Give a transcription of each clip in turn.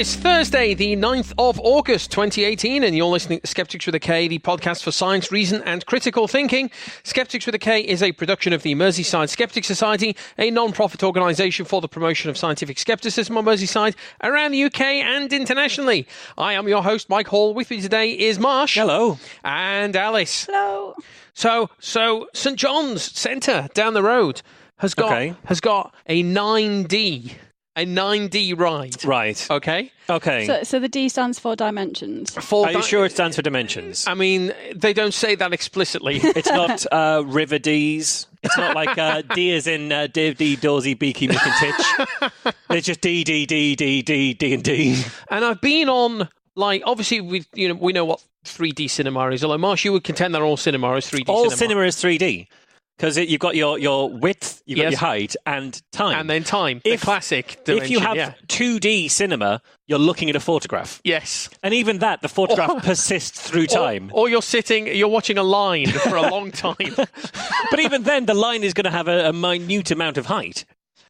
is Thursday, the 9th of August, 2018, and you're listening to Skeptics with a K, the podcast for science, reason, and critical thinking. Skeptics with a K is a production of the Merseyside Skeptics Society, a non-profit organisation for the promotion of scientific skepticism on Merseyside, around the UK and internationally. I am your host, Mike Hall. With me today is Marsh. Hello. And Alice. Hello. So St John's Centre down the road has got a 9D. A 9D ride. Right. Okay? So the D stands for dimensions. Are you sure it stands for dimensions? I mean, they don't say that explicitly. It's not River D's. It's not like D as in Dave D, Dorsey, Beaky, Mick and Titch. It's just D, D, D, D, D, D and D. And I've been on, like, obviously, we know what 3D cinema is. Although, Marsh, you would contend that all cinema is 3D cinema. All cinema is 3D. Because you've got your width, you've got your height, and time. And then time, the classic dimension. If you have 2D cinema, you're looking at a photograph. Yes. And even that, the photograph persists through time. Or you're watching a line for a long time. But even then, the line is going to have a minute amount of height.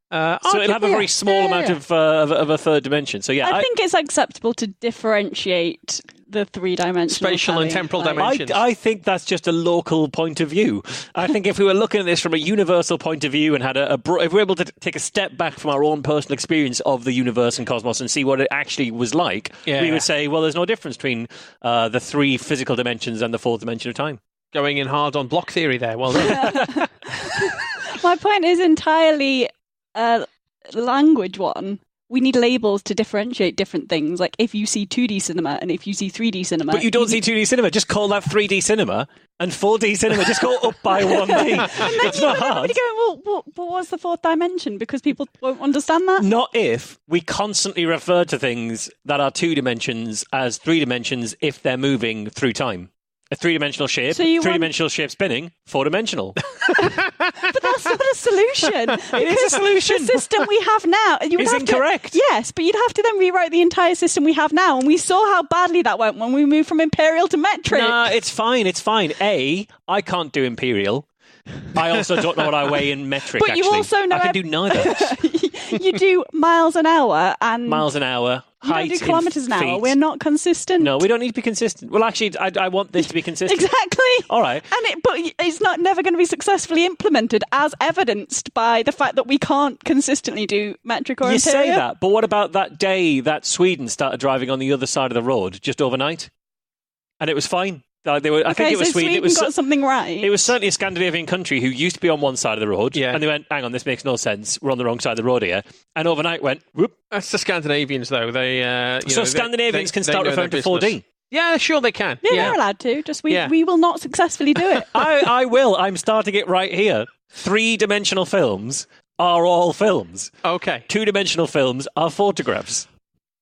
So it'll have a very small amount of a third dimension. So I think it's acceptable to differentiate the three-dimensional spatial and temporal dimensions. I think that's just a local point of view. I think if we were looking at this from a universal point of view and had if we were able to take a step back from our own personal experience of the universe and cosmos and see what it actually was like, we would say, well, there's no difference between the three physical dimensions and the fourth dimension of time. Going in hard on block theory there. Well done. My point is entirely language one. We need labels to differentiate different things. Like if you see 2D cinema and if you see 3D cinema. But you don't see 2D cinema. Just call that 3D cinema and 4D cinema. Just go up by 1D. It's not hard. Going, well, what's the fourth dimension? Because people won't understand that. Not if we constantly refer to things that are 2 dimensions as 3 dimensions if they're moving through time. A 3-dimensional shape, three-dimensional shape spinning, 4-dimensional. But that's not a solution. It is a solution. The system we have now is incorrect. Yes, but you'd have to then rewrite the entire system we have now, and we saw how badly that went when we moved from imperial to metric. Nah, it's fine. I can't do imperial. I also don't know what I weigh in metric, but you also know I can do neither. You do miles an hour and... Miles an hour. You don't do kilometres an hour. We're not consistent. No, we don't need to be consistent. Well, actually, I want this to be consistent. Exactly. All right. But it's never going to be successfully implemented, as evidenced by the fact that we can't consistently do metric or imperial. You say that, but what about that day that Sweden started driving on the other side of the road just overnight? And it was fine. I think it was Sweden. Sweden got something right. It was certainly a Scandinavian country who used to be on one side of the road, and they went, hang on, this makes no sense. We're on the wrong side of the road here. And overnight went, whoop. That's the Scandinavians, though. Scandinavians can start referring to 4D. Yeah, sure they can. Yeah, they're allowed to. Just we will not successfully do it. I will. I'm starting it right here. 3-dimensional films are all films. Okay. 2-dimensional films are photographs.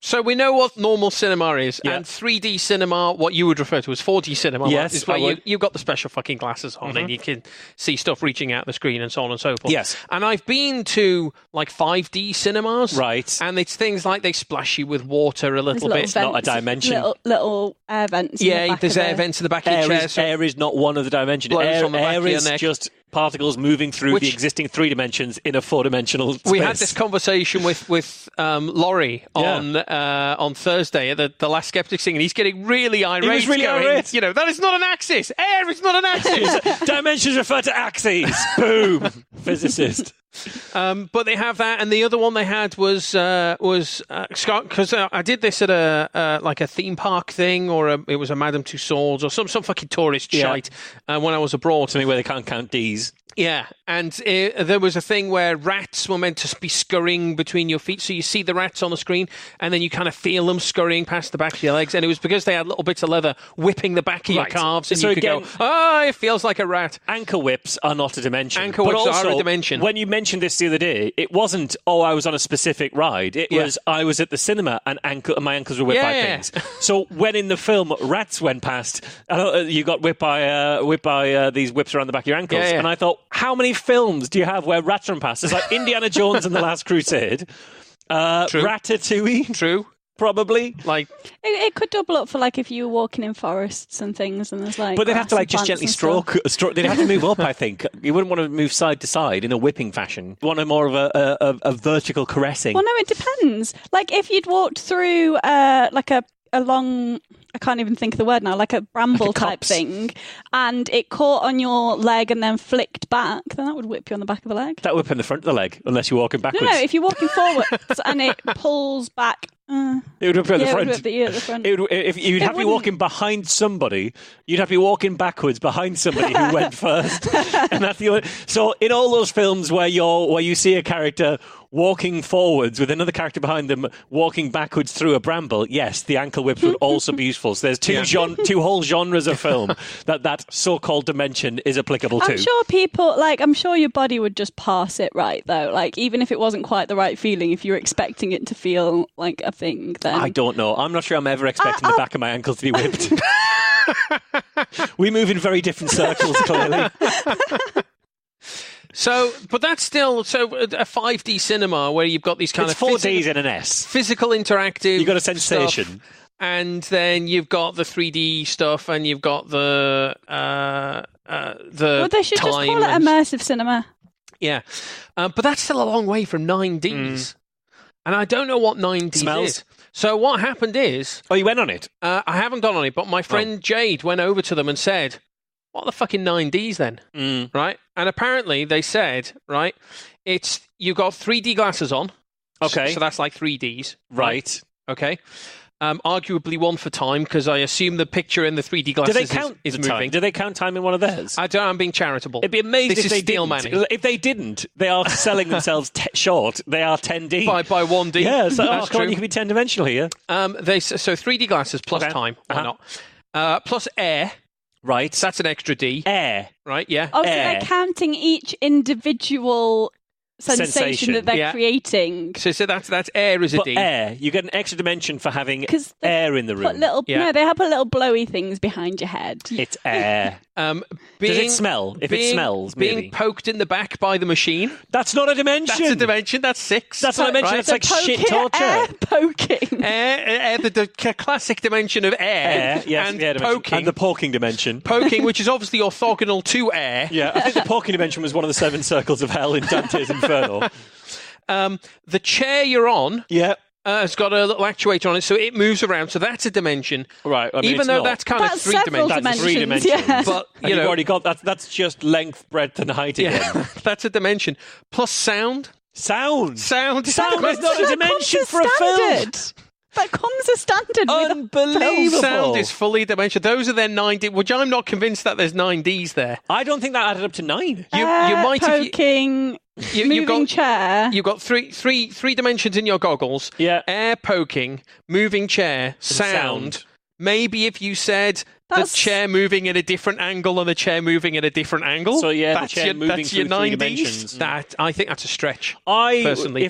So we know what normal cinema is, and 3D cinema, what you would refer to as 4D cinema, is where you've got the special fucking glasses on and you can see stuff reaching out the screen and so on and so forth. Yes. And I've been to like 5D cinemas. Right. And it's things like they splash you with water a little bit. It's not a dimension. Little air vents. Yeah, there's air vents in the back of your chair. Air is not one of the dimensions. Air is just particles moving through the existing 3 dimensions in a 4-dimensional space. We had this conversation with Laurie on Thursday at the last Skeptics thing, and he's getting really irate. He was really irate. That is not an axis. Air is not an axis. Dimensions refer to axes. Boom. Physicist. But they have that, and the other one they had was Scott, because I did this at a theme park thing, or it was a Madame Tussauds or some fucking tourist shite when I was abroad. Something where they can't count D's. Yeah, and there was a thing where rats were meant to be scurrying between your feet, so you see the rats on the screen, and then you kind of feel them scurrying past the back of your legs, and it was because they had little bits of leather whipping the back of your calves, and so you could go, it feels like a rat. Ankle whips are not a dimension. Ankle whips are a dimension. When you mentioned this the other day, it wasn't, I was on a specific ride. It was, I was at the cinema, and my ankles were whipped by things. So when in the film rats went past, you got whipped by these whips around the back of your ankles, and I thought, how many films do you have where rats run past? It's like Indiana Jones and the Last Crusade, Ratatouille. True. Probably. Like, It could double up for like if you were walking in forests and things, and there's like. But they'd have to grass like and just plants gently and stuff. They'd have to move up. I think you wouldn't want to move side to side in a whipping fashion. You want a more of a vertical caressing. Well, no, it depends. Like if you'd walked through like a long, I can't even think of the word now, like a bramble Like a type copse. thing, and it caught on your leg and then flicked back, then that would whip you on the back of the leg. That would whip in the front of the leg, unless you're walking backwards. No, if you're walking forwards and it pulls back. It would whip you at the Yeah, it would front. whip you at the front. If you'd have to be wouldn't. walking behind somebody, you'd have to be walking backwards behind somebody who went first, and that's the only. So in all those films where you see a character walking forwards with another character behind them walking backwards through a bramble, yes, the ankle whips would also be useful. So there's two whole genres of film that so-called dimension is applicable to. I'm sure people, I'm sure your body would just pass it right, though. Like, even if it wasn't quite the right feeling, if you're expecting it to feel like a thing, then. I don't know. I'm not sure I'm ever expecting the back of my ankle to be whipped. We move in very different circles, clearly. so, but that's still a 5D cinema where you've got these kind It's of 4Ds in an S. physical interactive. You've got a sensation. stuff, and then you've got the 3D stuff, and you've got the Well, they should just time call it and- immersive cinema. Yeah, but that's still a long way from 9Ds, and I don't know what 9Ds Smells. is. So what happened is, Oh, you went on it? I haven't gone on it, but my friend Jade went over to them and said, "What are the fucking 9Ds then?" Right? And apparently they said, right, it's you've got 3D glasses on. Okay. So that's like 3Ds. Right. Okay. Arguably one for time, because I assume the picture in the 3D Do glasses they count is the moving. time? Do they count time in one of theirs? I don't. I'm being charitable. It'd be amazing This if is they steel didn't. manning. If they didn't, they are selling themselves short. They are 10D. by 1D. Yeah, so that's come on, true. you can be 10-dimensional here. So 3D glasses plus Okay. time. Why Uh-huh. not? Plus air. Right. So that's an extra D. Air. Right? Yeah. Oh, so Air. they're counting each individual sensation Sensation. that they're Yeah. creating. So that's air is a But D. air. You get an extra dimension for having 'Cause they air in the room. Put little, Yeah. No, they have put little blowy things behind your head. It's air. Being, Does it smell? If it smells, maybe. Being poked in the back by the machine. That's not a dimension. That's a dimension. That's 6. That's not a dimension. Right? That's like shit torture. Air poking. Air, the classic dimension of air, Yes, and air dimension. poking. And the poking dimension. Poking, which is obviously orthogonal to air. Yeah, I think the poking dimension was one of the 7 circles of hell in Dante's Inferno. The chair you're on Yeah. has got a little actuator on it, so it moves around. So that's a dimension. Right. I mean, Even it's though not. that's kind That's of 3 several dimensions. That's 3 dimensions, dimensions. yeah. But, And you you've know, already got that's just length, breadth, and height again. yeah, that's a dimension. Plus sound. Sound. Sound is Sound is not a That dimension comes for a film. standard. That comes as standard. with Unbelievable. Sound is fully dimension. Those are their 9D, which I'm not convinced that there's 9Ds there. I don't think that added up to 9. You Air might if you, poking, moving chair. You've got three dimensions in your goggles. Yeah. Air poking, moving chair, sound. Maybe if you said That's- the chair moving at a different angle and the chair moving at a different angle. So, yeah, the that's chair your, moving that's your through 3 9Ds. dimensions. That I think that's a stretch. Personally, Personally.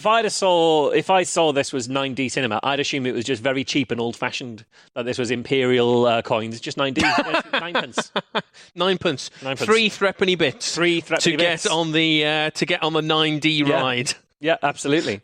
if I saw this was 9D cinema, I'd assume it was just very cheap and old-fashioned. That this was imperial coins, just 9D, 9 pence, 9 pence. 9 pence. 3 threepenny bits. 3 to threepenny get bits. on the 9D Yeah. ride. Yeah, absolutely.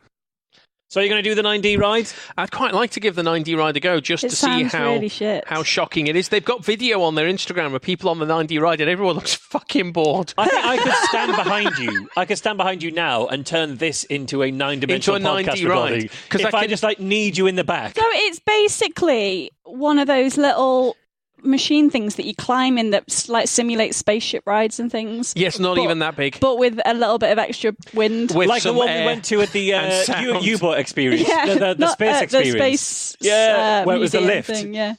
So you're going to do the 9D ride? I'd quite like to give the 9D ride a go just It to see sounds really shit. how shocking it is. They've got video on their Instagram of people on the 9D ride and everyone looks fucking bored. I think I could stand behind you. I could stand behind you now and turn this into a 9-dimensional Into a 9D podcast ride. recording. 'Cause If I I can- just need you in the back. So it's basically one of those little machine things that you climb in that simulate spaceship rides and things. Yes, not But- even that big. But with a little bit of extra wind. With Like the some one we air went to at the and sound. U-boat experience, the not, space experience. The space, Yeah, where it was the museum lift. Thing, yeah.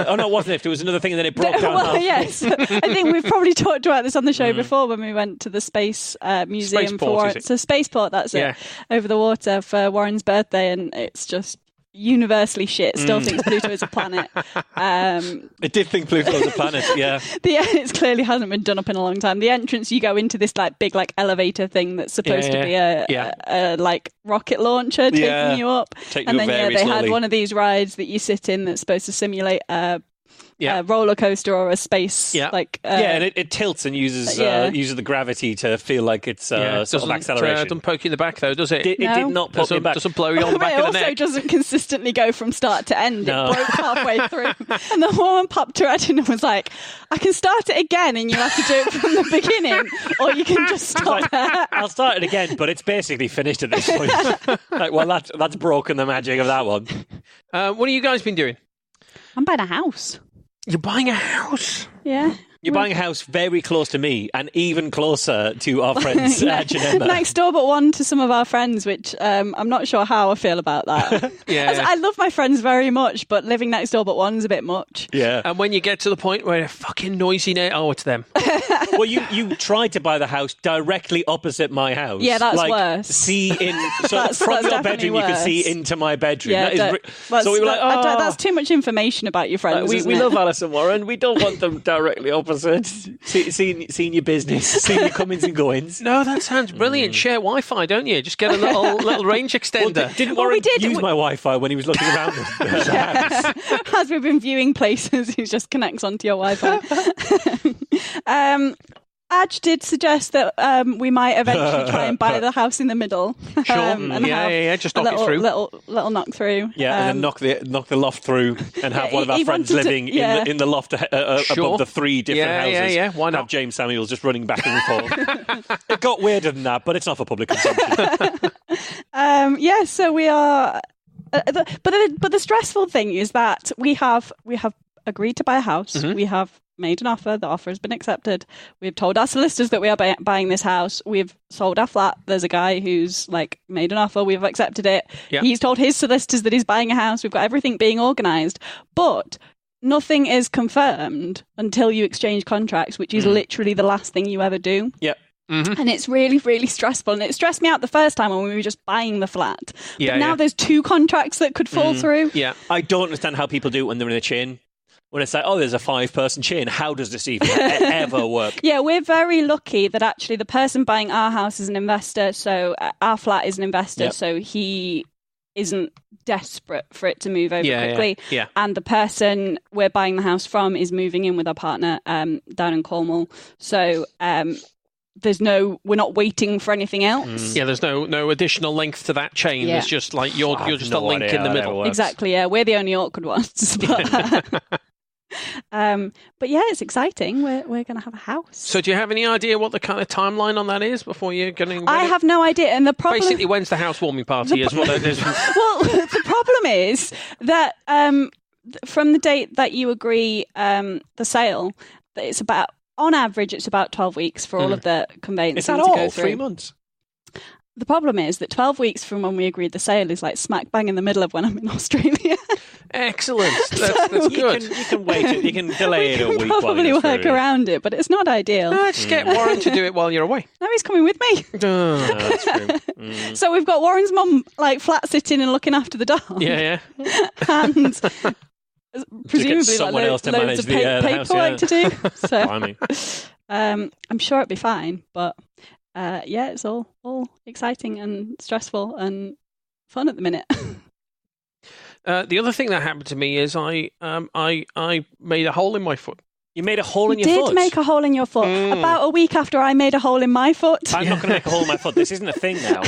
Oh no, it wasn't lift. It was another thing, and then it broke down. Well, half. yes. I think we've probably talked about this on the show before when we went to the space museum Spaceport, for Warren. is it? So Spaceport, that's Yeah. it, over the water for Warren's birthday, and it's just universally shit. Still thinks Pluto is a planet. It did think Pluto was a planet. Yeah, It clearly hasn't been done up in a long time. The entrance, you go into this big elevator thing that's supposed to be a rocket launcher taking you up. Take you And up then very they slowly. had one of these rides that you sit in that's supposed to simulate a roller coaster or a space and it tilts and uses the gravity to feel like it's sort of acceleration. Doesn't poke you in the back though, does it? It did not poke me back. Doesn't blow you on the back of the neck. It also doesn't consistently go from start to end. No. It broke halfway through, and the woman popped her head in and was like, "I can start it again, and you have to do it from the beginning, or you can just stop it." I'll start it again, but it's basically finished at this point. That's broken the magic of that one. What have you guys been doing? I'm buying a house. You're buying a house? Yeah. You're buying a house very close to me and even closer to our friends Janema. Next door but one to some of our friends, which I'm not sure how I feel about that. I love my friends very much, but living next door but one's a bit much. Yeah. And when you get to the point where they're fucking noisy, it's them. Well, you tried to buy the house directly opposite my house. Yeah, that's worse. From your bedroom, you could see into my bedroom. Yeah, so we were like, that's too much information about your friends. We love Alice and Warren. We don't want them directly opposite. Seeing your business, seeing your comings and goings. No, that sounds brilliant. Share Wi-Fi, don't you? Just get a little range extender. Well, didn't Warren use my Wi-Fi when he was looking around the house? As we've been viewing places, he just connects onto your Wi-Fi. Adge did suggest that we might eventually try and buy the house in the middle. Sure. And just knock it through. Little knock through. Yeah, and then knock the loft through and have one of our friends living in the loft above the three different houses. Yeah. Why not? Have James Samuels just running back and forth. It got weirder than that, but it's not for public consumption. So we are... but the stressful thing is that we have agreed to buy a house. Mm-hmm. We have made an offer. The offer has been accepted. We've told our solicitors that we are buying this house. We've sold our flat. There's a guy who's made an offer. We've accepted it. Yep. He's told his solicitors that he's buying a house. We've got everything being organised. But nothing is confirmed until you exchange contracts, which is literally the last thing you ever do. Yep. Mm-hmm. And it's really, really stressful. And it stressed me out the first time when we were just buying the flat. But now there's two contracts that could fall through. Yeah. I don't understand how people do it when they're in a chain. When it's like, there's a 5-person chain, how does this even ever work? Yeah, we're very lucky that actually the person buying our house is an investor, so our flat is an investor, so he isn't desperate for it to move over quickly. Yeah. And the person we're buying the house from is moving in with our partner down in Cornwall. So we're not waiting for anything else. Yeah, there's no additional length to that chain. There's just you're just a link in the middle. Exactly, yeah. We're the only awkward ones. But yeah, it's exciting. We're going to have a house. So do you have any idea what the kind of timeline on that is before you're going to... I have no idea. And the problem... Basically, when's the housewarming party is what that is. Well, the problem is that from the date that you agree the sale, that it's about, on average, it's about 12 weeks for all of the conveyancing to go through. 3 months? The problem is that 12 weeks from when we agreed the sale is smack bang in the middle of when I'm in Australia. Excellent. That's good. You can wait. You can delay it a week. Probably work around it, but it's not ideal. No, just get Warren to do it while you're away. No, he's coming with me. That's true. So we've got Warren's mum flat sitting and looking after the dog. Yeah. And presumably someone else to loads manage of the house, paperwork to do. So I'm sure it'll be fine, but it's all exciting and stressful and fun at the minute. The other thing that happened to me is I made a hole in my foot. You made a hole in your foot? You did make a hole in your foot. About a week after I made a hole in my foot. I'm not going to make a hole in my foot. This isn't a thing now.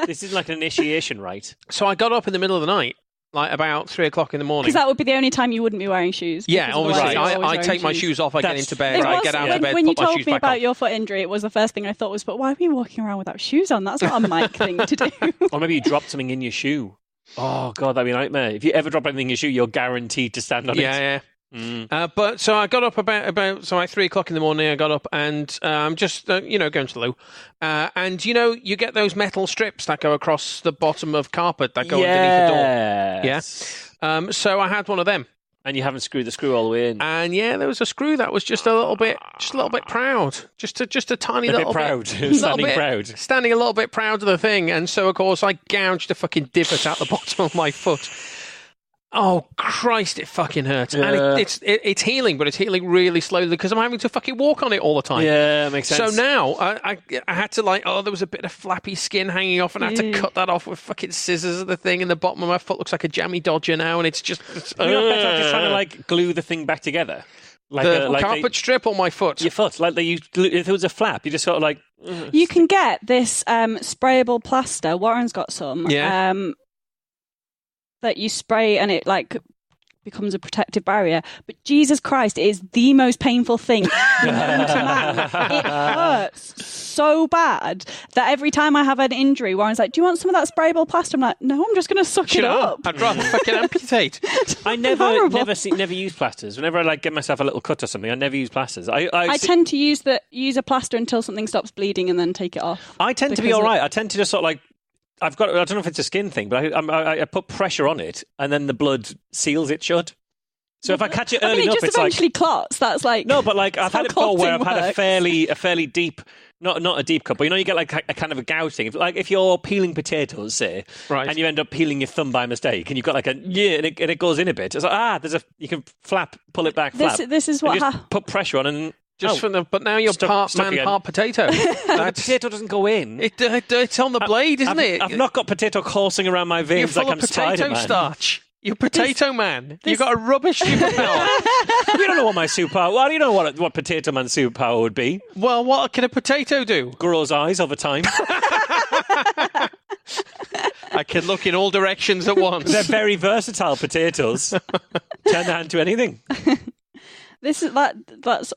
This is like an initiation rite. So I got up in the middle of the night, about 3 o'clock in the morning. Because that would be the only time you wouldn't be wearing shoes. Yeah, obviously. I take my shoes off, I get into bed, I get out of bed, when put you my told shoes me back about on. your foot injury, it was the first thing I thought was, but why are we walking around without shoes on? That's not a Mike thing to do. Or maybe you dropped something in your shoe. Oh, God, that'd be a nightmare. If you ever drop anything in your shoe, you're guaranteed to stand on it. Yeah. But so I got up about 3 o'clock in the morning. I got up and I'm just going to the loo, and you get those metal strips that go across the bottom of carpet that go underneath the door. Yeah. So I had one of them. And you haven't screwed the screw all the way in. And there was a screw that was just a little bit proud, just a tiny little bit. Standing a little bit proud of the thing. And so of course I gouged a fucking divot out the bottom of my foot. Oh, Christ, it fucking hurts. And it's healing, but it's healing really slowly because I'm having to fucking walk on it all the time. Yeah, makes sense. So now I had to there was a bit of flappy skin hanging off and I had to cut that off with fucking scissors of the thing, and the bottom of my foot looks like a jammy dodger now, and it's just... You're not better off just trying to glue the thing back together? The carpet strip on my foot. Your foot. If it was a flap, you just sort of like... You can get this sprayable plaster. Warren's got some. Yeah. That you spray and it becomes a protective barrier. But Jesus Christ, it is the most painful thing known to man. It hurts so bad that every time I have an injury, Warren's like, do you want some of that sprayable plaster? I'm like, no, I'm just going to suck it up. I'd rather fucking amputate. I never use plasters. Whenever I get myself a little cut or something, I never use plasters. I tend to use a plaster until something stops bleeding and then take it off. I tend to be all right. I tend to just sort of I don't know if it's a skin thing, but I put pressure on it and then the blood seals it shut. So if I catch it early enough, it just eventually clots. That's no, but I've had it before where I've had a fairly deep, not a deep cut, but you get a kind of a gouting. If you're peeling potatoes, say, right, and you end up peeling your thumb by mistake, and you've got and it goes in a bit. It's like you can pull it back. This is what just put pressure on and. But now you're part man, again. Part potato. The potato doesn't go in. It's on the blade, isn't it? I've not got potato coursing around my veins you're full like of I'm potato Spider-Man. Starch. You're potato man. You've got a rubbish superpower. You don't know what my superpower. Well, you know what potato man's superpower would be. Well, what can a potato do? Grows eyes over time. I can look in all directions at once. They're very versatile potatoes. Turn their hand to anything. That's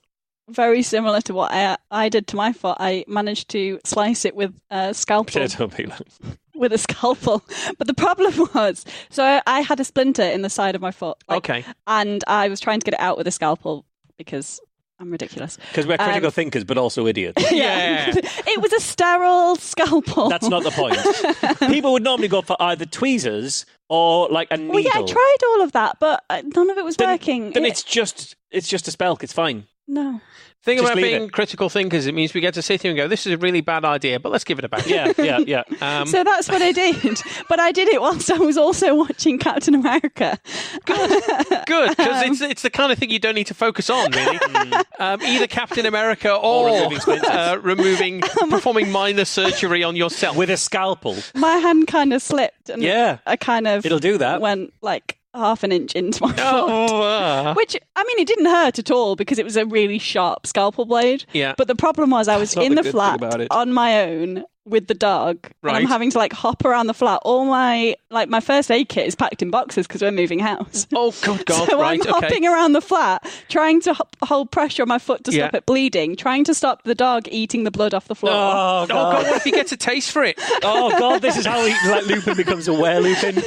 very similar to what I did to my foot. I managed to slice it with a scalpel. Potato peeler. With a scalpel. But the problem was, so I had a splinter in the side of my foot. Okay. And I was trying to get it out with a scalpel because I'm ridiculous. Because we're critical thinkers, but also idiots. Yeah. It was a sterile scalpel. That's not the point. People would normally go for either tweezers or a needle. Well, yeah, I tried all of that, but none of it was working. Then it's just a spelk. It's fine. No. Thing Just about leave being it. critical thinkers, it means we get to sit here and go, this is a really bad idea, but let's give it a bash. Yeah. So that's what I did. But I did it whilst I was also watching Captain America. Good, because it's the kind of thing you don't need to focus on, really. Either Captain America or performing minor surgery on yourself. With a scalpel. My hand kind of slipped. And Yeah. I kind of... It'll do that. Went half an inch into my foot. Which, it didn't hurt at all because it was a really sharp scalpel blade. Yeah. But the problem was I was in the flat about it. on my own with the dog. Right. And I'm having to hop around the flat. All my first aid kit is packed in boxes because we're moving house. Oh, good God. So right, I'm hopping around the flat, trying to hold pressure on my foot to stop it bleeding, trying to stop the dog eating the blood off the floor. Oh, God. What if he gets a taste for it? Oh, God, this is how Lupin becomes a werelupin.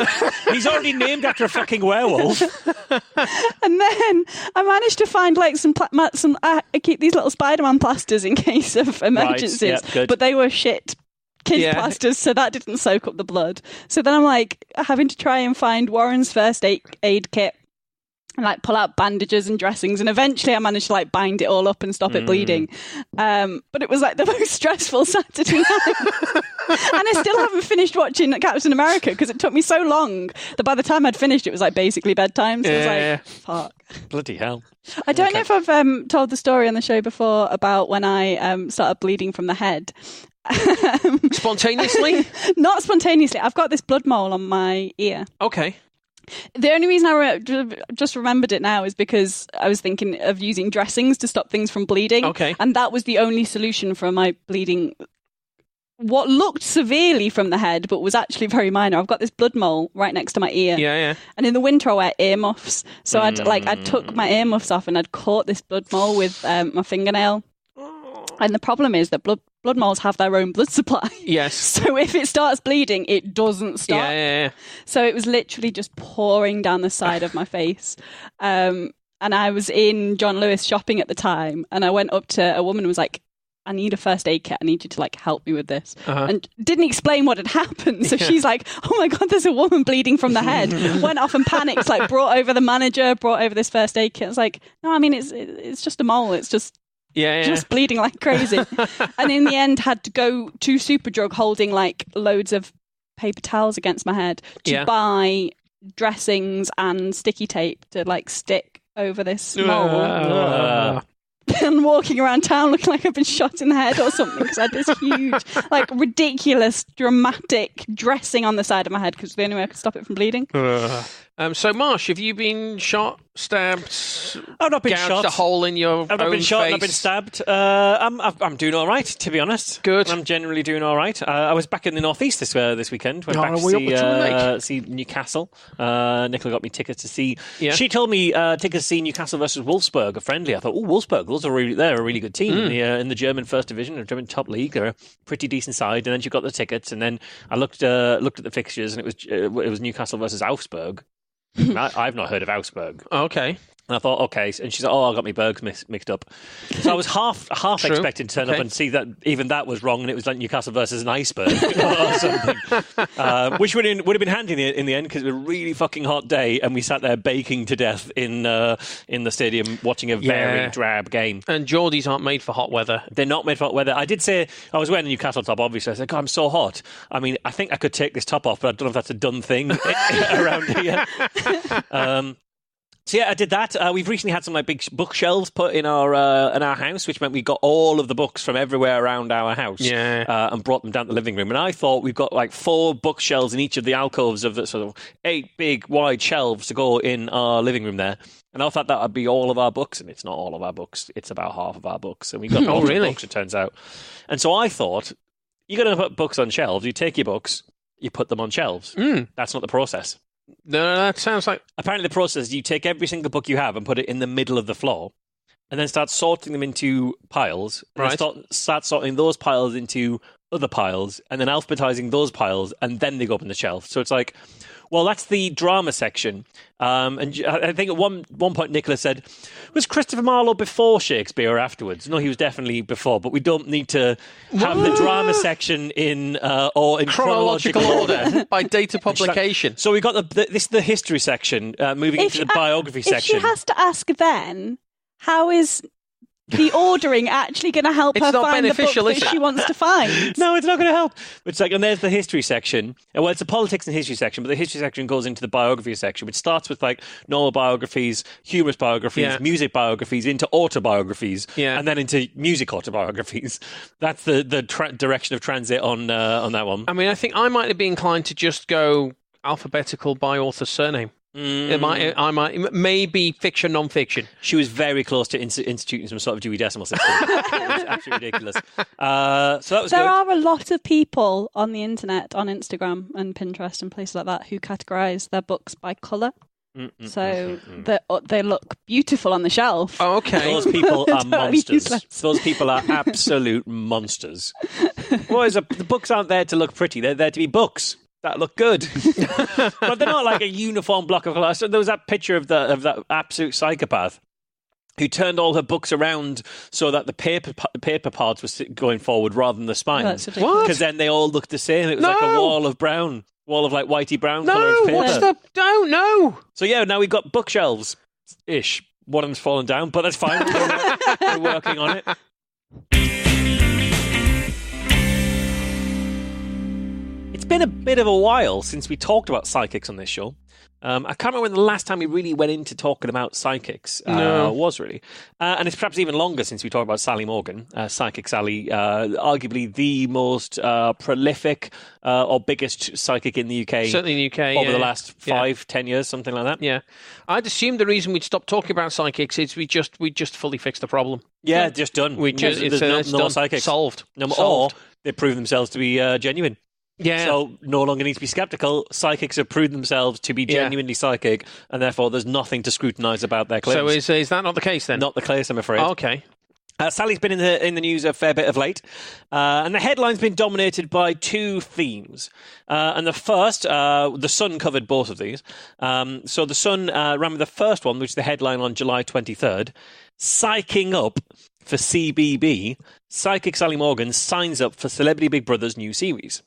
He's already named after a fucking werewolf. And then I managed to find I keep these little Spider-Man plasters in case of emergencies. Right, yeah, good. But they were shit kids plasters, so that didn't soak up the blood. So then I'm having to try and find Warren's first aid kit and pull out bandages and dressings, and eventually I managed to bind it all up and stop it bleeding. But it was the most stressful Saturday night. And I still haven't finished watching Captain America because it took me so long that by the time I'd finished it was basically bedtime. So I was fuck. Bloody hell. I don't know if I've told the story on the show before about when I started bleeding from the head. Spontaneously? Not spontaneously. I've got this blood mole on my ear. Okay. The only reason I just remembered it now is because I was thinking of using dressings to stop things from bleeding. Okay. And that was the only solution for my bleeding. What looked severely from the head, but was actually very minor. I've got this blood mole right next to my ear. Yeah. And in the winter, I wear earmuffs. So I took my earmuffs off and I'd caught this blood mole with my fingernail. And the problem is that blood moles have their own blood supply. Yes. So if it starts bleeding, it doesn't stop. Yeah. So it was literally just pouring down the side of my face. And I was in John Lewis shopping at the time, and I went up to a woman and was like, I need a first aid kit. I need you to help me with this. And didn't explain what had happened. So she's like, oh my God, there's a woman bleeding from the head. Went off and panicked, brought over the manager, brought over this first aid kit. I was like, no, it's just a mole. It's just bleeding like crazy. And in the end had to go to Superdrug holding loads of paper towels against my head to buy dressings and sticky tape to like stick over this mole. And walking around town looking like I've been shot in the head or something because I had this huge, like ridiculous, dramatic dressing on the side of my head because the only way I could stop it from bleeding. So, Marsh, have you been shot, stabbed? I've not been gouged shot. A hole in your I've not own been shot. face? I've been stabbed. I'm doing all right, to be honest. Good. I'm generally doing all right. I was back in the northeast this weekend. Went back to see Newcastle. Nicola got me tickets to see. Yeah. She told me tickets to see Newcastle versus Wolfsburg, a friendly. I thought, Wolfsburg, they're a really good team in the German First Division, or German top league. They're a pretty decent side. And then she got the tickets, and then I looked at the fixtures, and it was Newcastle versus Augsburg. I've not heard of Augsburg. Okay. And I thought, okay. And she's like, I got my bergs mixed up. So I was half expecting to turn up and see that even that was wrong, and it was like Newcastle versus an iceberg or something. Which would have been handy in the end because it was a really fucking hot day, and we sat there baking to death in the stadium watching a very drab game. And Geordies aren't made for hot weather. They're not made for hot weather. I did say I was wearing a Newcastle top, obviously. I said, God, I'm so hot. I mean, I think I could take this top off, but I don't know if that's a done thing around here. So yeah, I did that. We've recently had some like big bookshelves put in our house, which meant we got all of the books from everywhere around our house, and brought them down to the living room. And I thought we've got like 4 bookshelves in each of the alcoves of the sort of 8 big wide shelves to go in our living room there. And I thought that would be all of our books, and it's not all of our books. It's about half of our books, and we got lots of books, it turns out. And so I thought, you're going to put books on shelves. You take your books, you put them on shelves. That's not the process. No, that sounds like... Apparently the process is you take every single book you have and put it in the middle of the floor and then start sorting them into piles. And start sorting those piles into other piles and then alphabetizing those piles, and then they go up on the shelf. So it's like, well, that's the drama section. And I think at one point Nicola said, was Christopher Marlowe before Shakespeare or afterwards? No, he was definitely before, but we don't need to have the drama section in chronological order by date of publication. So we got the history section, moving into the biography section. If she has to ask then, how is the ordering actually going to help her find the book that she wants to find? No, it's not going to help. It's like, and there's the history section. Well, it's the politics and history section, but the history section goes into the biography section, which starts with like normal biographies, humorous biographies, music biographies, into autobiographies, and then into music autobiographies. That's the direction of transit on that one. I mean, I think I might be inclined to just go alphabetical by author's surname. I might maybe fiction, non-fiction. She was very close to instituting some sort of Dewey Decimal System. It was absolutely ridiculous. So that was There are a lot of people on the internet, on Instagram and Pinterest and places like that, who categorise their books by colour. So they look beautiful on the shelf. Oh, okay. Those people are monsters. Those people are absolute monsters. The books aren't there to look pretty. They're there to be books that look good. But they're not like a uniform block of colour. So there was that picture of that absolute psychopath who turned all her books around so that the paper parts were going forward rather than the spines. Because then they all looked the same. It was like a wall of brown. Wall of like whitey brown colour of paper. Don't know. So yeah, now we've got bookshelves-ish. One of them's fallen down, but that's fine. We're working on it. It's been a bit of a while since we talked about psychics on this show. I can't remember when the last time we really went into talking about psychics was really. And it's perhaps even longer since we talked about Sally Morgan, Psychic Sally, arguably the most prolific or biggest psychic in the UK. Certainly in the UK. Over the last 5-10 years, something like that. Yeah. I'd assumed the reason we'd stopped talking about psychics is we just fully fixed the problem. Yeah, just done. There's no more psychics. Solved. Or they prove themselves to be genuine. Yeah. So no longer need to be sceptical. Psychics have proved themselves to be genuinely psychic, and therefore there's nothing to scrutinise about their claims. So is that not the case then? Not the case, I'm afraid. Oh, okay. Sally's been in the news a fair bit of late, and the headline's been dominated by 2 themes. And the first, The Sun covered both of these. So The Sun ran with the first one, which is the headline on July 23rd, Psyching Up for CBB. Psychic Sally Morgan signs up for Celebrity Big Brother's new series.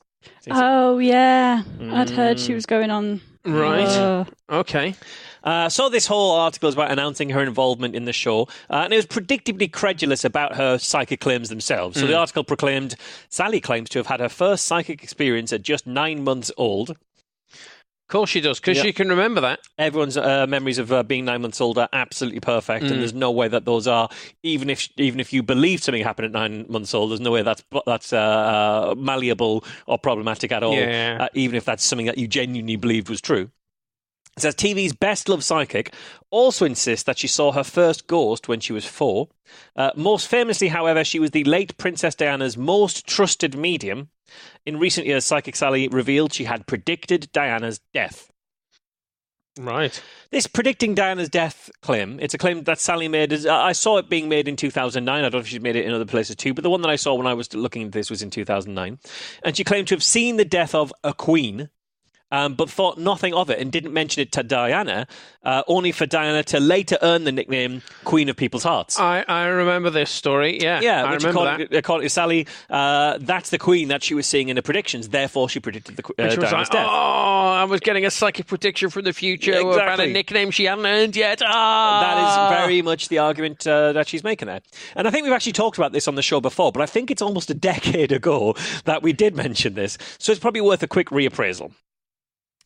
Oh, yeah. I'd heard she was going on. Right. Okay. So this whole article is about announcing her involvement in the show, and it was predictably credulous about her psychic claims themselves. So the article proclaimed, Sally claims to have had her first psychic experience at just 9 months old. Of course she does, because she can remember that. Everyone's memories of being 9 months old are absolutely perfect, and there's no way that those are, even if you believe something happened at 9 months old, there's no way that's malleable or problematic at all, even if that's something that you genuinely believed was true. It says TV's best-loved psychic also insists that she saw her first ghost when she was 4. Most famously, however, she was the late Princess Diana's most trusted medium. In recent years, Psychic Sally revealed she had predicted Diana's death. Right. This predicting Diana's death claim, it's a claim that Sally made. I saw it being made in 2009. I don't know if she's made it in other places too, but the one that I saw when I was looking at this was in 2009. And she claimed to have seen the death of a queen, but thought nothing of it and didn't mention it to Diana, only for Diana to later earn the nickname Queen of People's Hearts. I remember this story, yeah. I remember that. According to Sally, that's the queen that she was seeing in the predictions, therefore she predicted Diana's death. I was getting a psychic prediction from the future about a nickname she hadn't earned yet. That is very much the argument that she's making there. And I think we've actually talked about this on the show before, but I think it's almost a decade ago that we did mention this, so it's probably worth a quick reappraisal.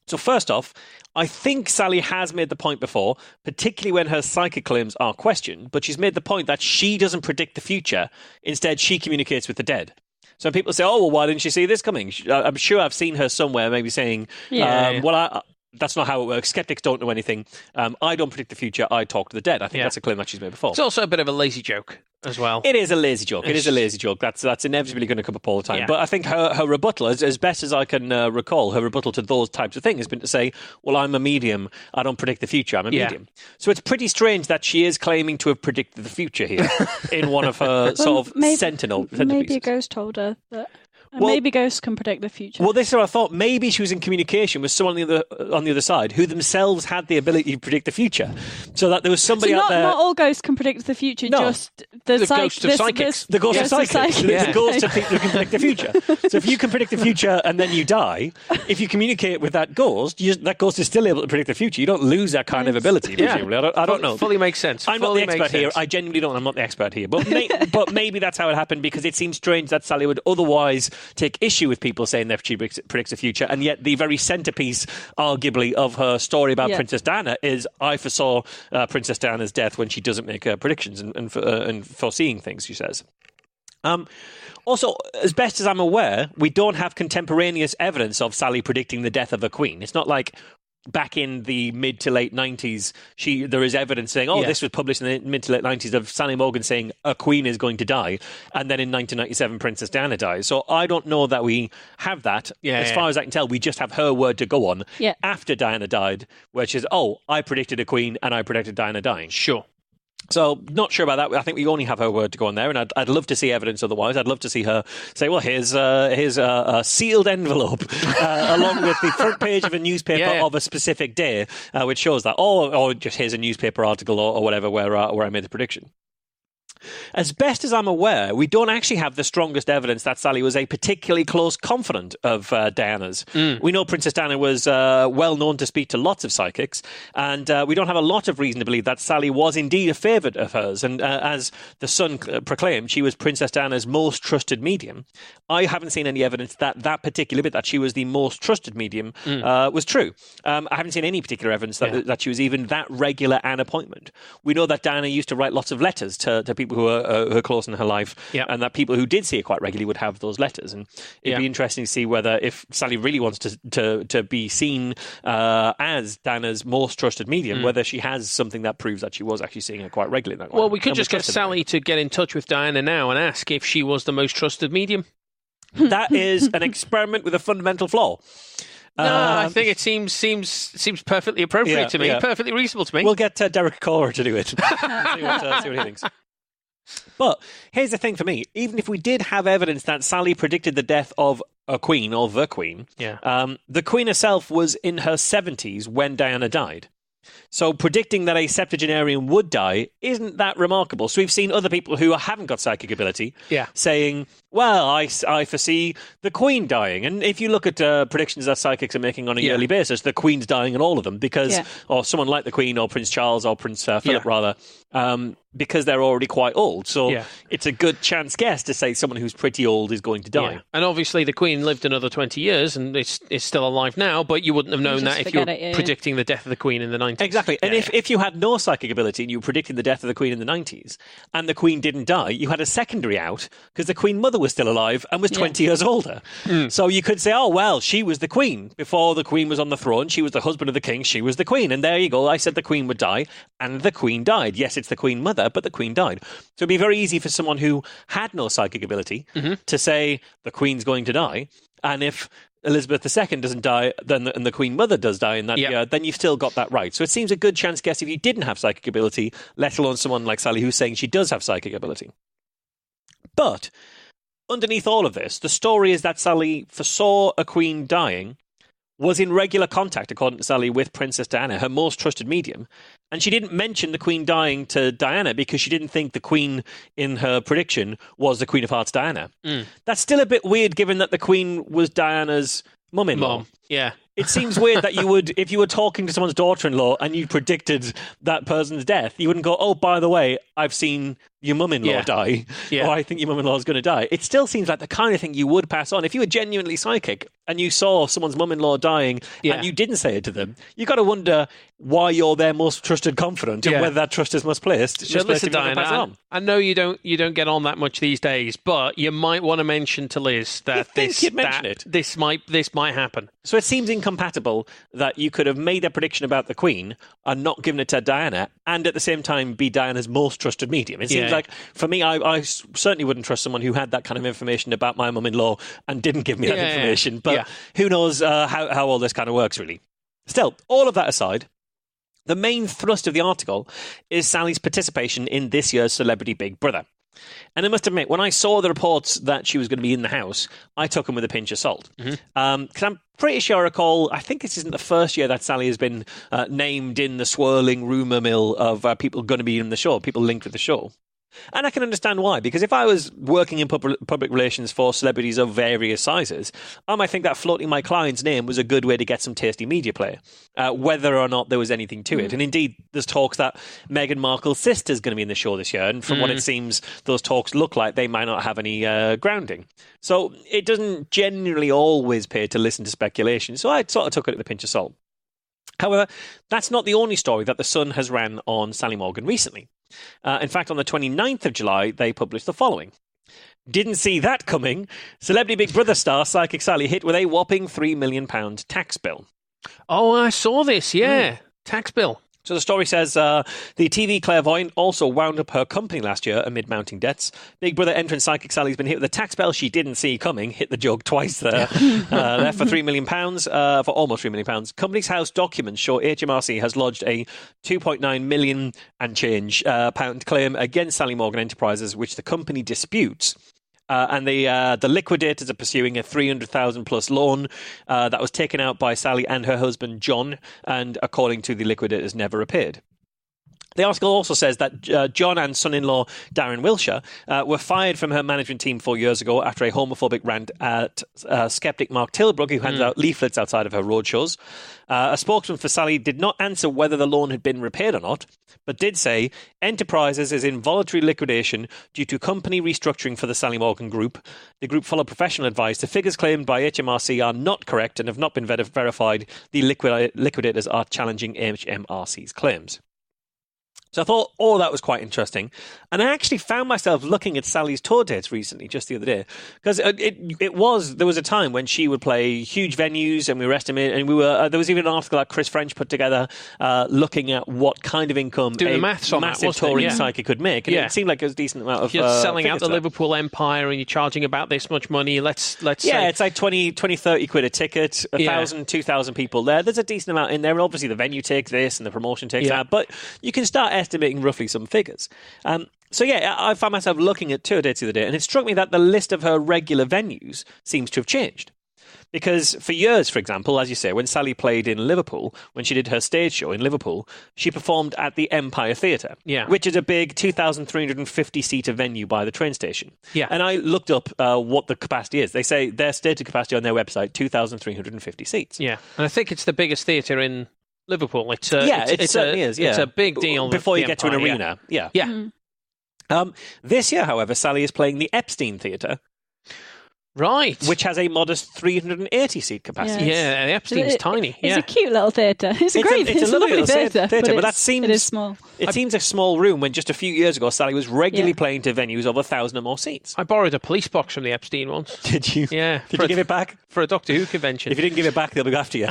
So first off, I think Sally has made the point before, particularly when her psychic claims are questioned, but she's made the point that she doesn't predict the future. Instead, she communicates with the dead. So people say, oh, well, why didn't she see this coming? I'm sure I've seen her somewhere maybe saying, that's not how it works. Skeptics don't know anything. I don't predict the future. I talk to the dead. I think that's a claim that she's made before. It's also a bit of a lazy joke as well. It is a lazy joke. It is a lazy joke. That's inevitably going to come up all the time. Yeah. But I think her rebuttal, as best as I can recall, her rebuttal to those types of things has been to say, well, I'm a medium. I don't predict the future. I'm a medium. So it's pretty strange that she is claiming to have predicted the future here in one of her sort of sentinel pieces. Maybe a ghost told her that... maybe ghosts can predict the future. Well, this is what I thought. Maybe she was in communication with someone on the other side who themselves had the ability to predict the future. So that there was somebody out there... Not all ghosts can predict the future, just the ghost of psychics. The ghost of psychics. The ghost of people who can predict the future. So if you can predict the future and then you die, if you communicate with that ghost is still able to predict the future. You don't lose that kind of ability, presumably. I don't know. Fully makes sense. I'm not the expert here. I genuinely don't. I'm not the expert here. But maybe that's how it happened, because it seems strange that Sally would otherwise take issue with people saying that she predicts the future, and yet the very centerpiece, arguably, of her story about Princess Diana is I foresaw Princess Diana's death when she doesn't make predictions and foreseeing things, she says. Also, as best as I'm aware, we don't have contemporaneous evidence of Sally predicting the death of a queen. It's not like back in the mid to late 90s, there is evidence saying, this was published in the mid to late 90s of Sally Morgan saying a queen is going to die. And then in 1997, Princess Diana dies. So I don't know that we have that. As far as I can tell, we just have her word to go on after Diana died, which is, I predicted a queen and I predicted Diana dying. Sure. So, not sure about that. I think we only have her word to go on there, and I'd love to see evidence otherwise. I'd love to see her say, well, here's a sealed envelope along with the front page of a newspaper of a specific day, which shows that, or just here's a newspaper article or whatever where I made the prediction. As best as I'm aware, we don't actually have the strongest evidence that Sally was a particularly close confidant of Diana's. We know Princess Diana was well known to speak to lots of psychics, and we don't have a lot of reason to believe that Sally was indeed a favourite of hers. And as the Sun proclaimed, she was Princess Diana's most trusted medium. I haven't seen any evidence that particular bit, that she was the most trusted medium, was true. I haven't seen any particular evidence that she was even that regular an appointment. We know that Diana used to write lots of letters to people who are close in her life, and that people who did see her quite regularly would have those letters. And it'd be interesting to see whether, if Sally really wants to be seen as Diana's most trusted medium, whether she has something that proves that she was actually seeing her quite regularly. Well, we could just get Sally to get in touch with Diana now and ask if she was the most trusted medium. That is an experiment with a fundamental flaw. No, I think it seems perfectly appropriate to me, perfectly reasonable to me. We'll get Derek Corr to do it. see what he thinks. But here's the thing for me. Even if we did have evidence that Sally predicted the death of a queen or the queen, the queen herself was in her 70s when Diana died. So predicting that a septuagenarian would die isn't that remarkable. So we've seen other people who haven't got psychic ability saying, well, I foresee the Queen dying. And if you look at predictions that psychics are making on a yearly basis, the Queen's dying in all of them because, or someone like the Queen or Prince Charles or Prince Philip rather, because they're already quite old. So Yeah. it's a good chance guess to say someone who's pretty old is going to die. Yeah. And obviously the Queen lived another 20 years and is still alive now, but you wouldn't have known that if you were predicting the death of the Queen in the 90s. Exactly. And if you had no psychic ability and you were predicting the death of the Queen in the 90s and the Queen didn't die, you had a secondary out because the Queen Mother was still alive and was 20 years older. So you could say, oh, well, she was the Queen. Before the Queen was on the throne, she was the husband of the king, she was the Queen. And there you go. I said the Queen would die and the Queen died. Yes, it's the Queen Mother, but the Queen died. So it'd be very easy for someone who had no psychic ability to say the Queen's going to die. And if Elizabeth II doesn't die, and the Queen Mother does die in that year, then you've still got that right. So it seems a good chance guess if you didn't have psychic ability, let alone someone like Sally who's saying she does have psychic ability. But underneath all of this, the story is that Sally foresaw a queen dying, was in regular contact, according to Sally, with Princess Diana, her most trusted medium, and she didn't mention the Queen dying to Diana because she didn't think the Queen in her prediction was the Queen of Hearts, Diana. That's still a bit weird given that the Queen was Diana's mum-in-law. Yeah. It seems weird that you would, if you were talking to someone's daughter-in-law and you predicted that person's death, you wouldn't go, oh, by the way, I've seen your mum-in-law die, or I think your mum-in-law is going to die. It still seems like the kind of thing you would pass on. If you were genuinely psychic and you saw someone's mum-in-law dying and you didn't say it to them, you got to wonder why you're their most trusted confidant and whether that trust is misplaced. So listen, Diana, I know you don't get on that much these days, but you might want to mention to Liz that this might happen. So it seems incompatible that you could have made a prediction about the Queen and not given it to Diana and at the same time be Diana's most trusted medium. It seems like, for me, I certainly wouldn't trust someone who had that kind of information about my mum-in-law and didn't give me that information. But who knows how all this kind of works, really. Still, all of that aside, the main thrust of the article is Sally's participation in this year's Celebrity Big Brother. And I must admit, when I saw the reports that she was going to be in the house, I took them with a pinch of salt. Because I'm pretty sure I recall, I think this isn't the first year that Sally has been named in the swirling rumour mill of people going to be in the show, people linked with the show. And I can understand why, because if I was working in public relations for celebrities of various sizes, I might think that floating my client's name was a good way to get some tasty media play, whether or not there was anything to it. And indeed, there's talks that Meghan Markle's sister's going to be in the show this year, and from what it seems, those talks look like they might not have any grounding. So it doesn't generally always pay to listen to speculation, so I sort of took it with a pinch of salt. However, that's not the only story that The Sun has ran on Sally Morgan recently. In fact, on the 29th of July, they published the following. Didn't see that coming. Celebrity Big Brother star Psychic Sally hit with a whopping £3 million tax bill. Oh, I saw this, tax bill. So the story says the TV clairvoyant also wound up her company last year amid mounting debts. Big Brother entrant Psychic Sally's been hit with a tax bill she didn't see coming. Hit the joke twice there. There for £3 million, for almost £3 million. Company's House documents show HMRC has lodged a £2.9 million and change pound claim against Sally Morgan Enterprises, which the company disputes. And the liquidators are pursuing a $300,000 plus loan that was taken out by Sally and her husband John, and according to the liquidators, never repaid. The article also says that John and son-in-law Darren Wilshire were fired from her management team 4 years ago after a homophobic rant at skeptic Mark Tilbrook, who handed out leaflets outside of her roadshows. A spokesman for Sally did not answer whether the loan had been repaid or not, but did say Enterprises is in voluntary liquidation due to company restructuring for the Sally Morgan Group. The group followed professional advice. The figures claimed by HMRC are not correct and have not been verified. The liquidators are challenging HMRC's claims. So I thought all that was quite interesting. And I actually found myself looking at Sally's tour dates recently, just the other day, because there was a time when she would play huge venues and we were estimating, and there was even an article that Chris French put together looking at what kind of income a massive touring psychic could make. And it seemed like it was a decent amount of you're selling out the Liverpool Empire and you're charging about this much money. Let's say it's like 20, 30 quid a ticket, 1,000, 2,000 people there. There's a decent amount in there. And obviously the venue takes this and the promotion takes that, but you can start estimating roughly some figures. So I found myself looking at tour dates the other day, and it struck me that the list of her regular venues seems to have changed. Because for years, for example, as you say, when Sally played in Liverpool, when she did her stage show in Liverpool, she performed at the Empire Theatre, which is a big 2,350-seater venue by the train station. And I looked up what the capacity is. They say their stated capacity on their website, 2,350 seats. And I think it's the biggest theatre in Liverpool. It certainly is. It's a big deal before you get to an arena. This year, however, Sally is playing the Epstein Theatre, Right. which has a modest 380-seat capacity. Yeah, the Epstein's tiny. It's Yeah. a cute little theatre. It's a great, it's a lovely little theatre, but that seems it is small. It seems a small room when just a few years ago Sally was regularly playing to venues of 1,000 or more seats. I borrowed a police box from the Epstein once. Did you? Yeah. Did you give it back? For a Doctor Who convention. If you didn't give it back, they'll be after you.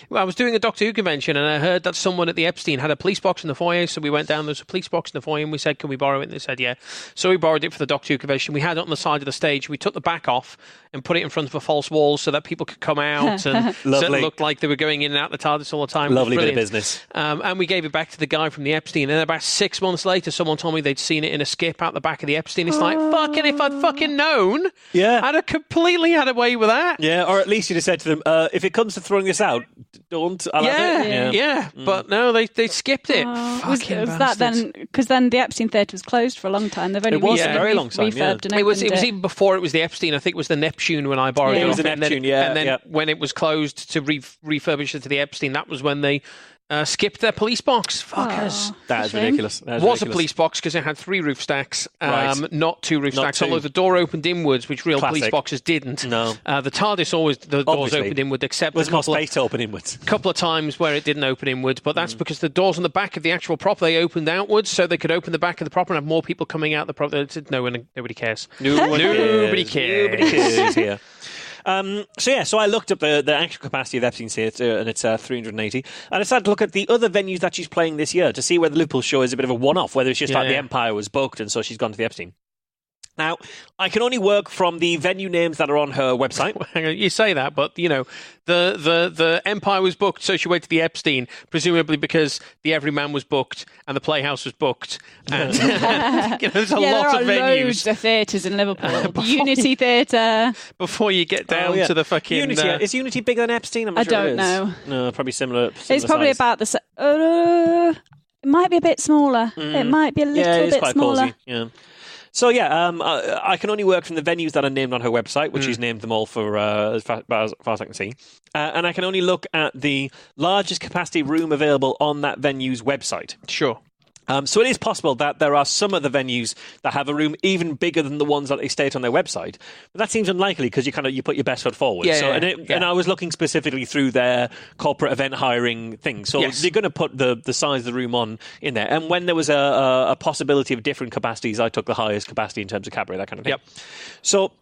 Well, I was doing a Doctor Who convention and I heard that someone at the Epstein had a police box in the foyer, so we went down, there's a police box in the foyer, and we said, can we borrow it? And they said, yeah. So we borrowed it for the Doctor Who convention. We had it on the side of the stage. We took the back off and put it in front of a false wall so that people could come out and so it looked like they were going in and out the TARDIS all the time. Lovely bit of business. And we gave it back to the guy from the Epstein, and about 6 months later, someone told me they'd seen it in a skip out the back of the Epstein. It's like, fucking, if I'd fucking known, I'd have completely had away with that. Yeah, or at least you'd have said to them, if it comes to throwing this out, don't. I'll have it. Yeah. But no, they skipped it. Was that then? Because then the Epstein Theatre was closed for a long time. They've only It was a very long time, refurbed and It was opened even before it was the Epstein. I think it was the Neptune when I borrowed it. It was off the it, Neptune, and then when it was closed to refurbish it to the Epstein, that was when they skipped their police box. Fuckers. That is ridiculous. That is Was ridiculous. a police box because it had 3 roof stacks, Right. not 2 roof Not stacks. 2. Although the door opened inwards, which real police Classic. boxes didn't. No. The TARDIS always the doors Obviously. opened inward, except There's a more couple space to open inwards. couple of times where it didn't open inwards, but that's because the doors on the back of the actual prop, they opened outwards, so they could open the back of the prop and have more people coming out the prop. Nobody cares. Nobody cares here. So I looked up the actual capacity of Epstein Theatre, and it's 380. And I started to look at the other venues that she's playing this year to see whether the Liverpool show is a bit of a one-off, whether it's just like the Empire was booked and so she's gone to the Epstein. Now, I can only work from the venue names that are on her website. Hang on, you say that, but you know, the Empire was booked, so she went to the Epstein, presumably because the Everyman was booked and the Playhouse was booked, and there's a lot of there are venues. loads of theatres in Liverpool. Unity Theatre. Before you get down to the fucking Unity. Is Unity bigger than Epstein? I'm not I sure it don't is. know. No, probably similar. It's probably size. about the. It might be a bit smaller. It might be a little bit quite smaller. Cozy. Yeah. So I can only work from the venues that are named on her website, which she's named them all for as far as I can see. And I can only look at the largest capacity room available on that venue's website. Sure. So it is possible that there are some of the venues that have a room even bigger than the ones that they state on their website. But that seems unlikely because you put your best foot forward. And I was looking specifically through their corporate event hiring thing. So they're going to put the size of the room on in there. And when there was a possibility of different capacities, I took the highest capacity in terms of cabaret, that kind of thing. Yep. So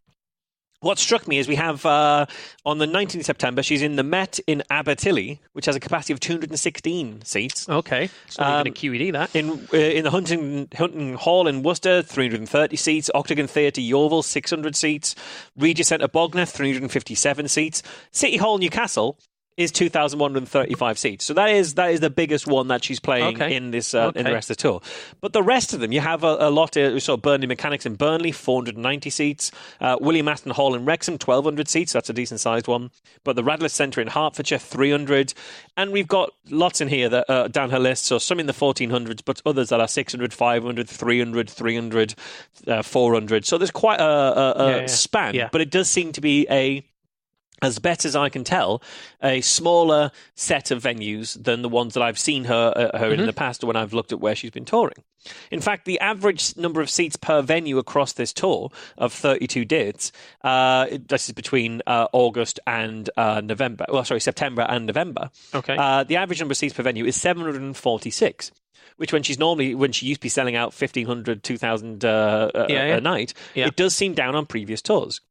what struck me is we have, on the 19th of September, she's in the Met in Abertilly, which has a capacity of 216 seats. Okay. It's not even a QED, that. In the Hunting Hall in Worcester, 330 seats. Octagon Theatre, Yeovil, 600 seats. Regis Centre, Bognor, 357 seats. City Hall, Newcastle, is 2,135 seats. So that is the biggest one that she's playing in this in the rest of the tour. But the rest of them, you have a lot. We saw Burnley Mechanics in Burnley, 490 seats. William Aston Hall in Wrexham, 1,200 seats. That's a decent sized one. But the Radlett Centre in Hertfordshire, 300. And we've got lots in here that down her list. So some in the 1,400s, but others that are 600, 500, 300, 300, 400. So there's quite a span. Yeah. But it does seem to be as best as I can tell, a smaller set of venues than the ones that I've seen her in the past when I've looked at where she's been touring. In fact, the average number of seats per venue across this tour of 32 dates, this is between August and November. Well, sorry, September and November. Okay. The average number of seats per venue is 746. Which when she used to be selling out 1,500, 2,000 a night, it does seem down on previous tours.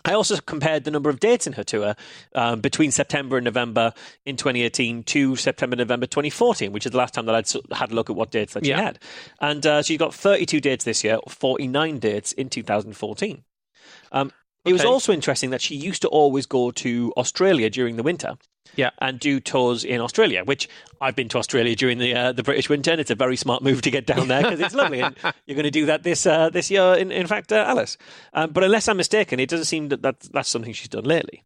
I also compared the number of dates in her tour between September and November in 2018 to September, November 2014, which is the last time that I'd had a look at what dates that she had. And she's got 32 dates this year, 49 dates in 2014. It was also interesting that she used to always go to Australia during the winter. Yeah, and do tours in Australia, which I've been to Australia during the British winter, and it's a very smart move to get down there because it's lovely. And you're going to do that this year, in fact, Alice. But unless I'm mistaken, it doesn't seem that's something she's done lately.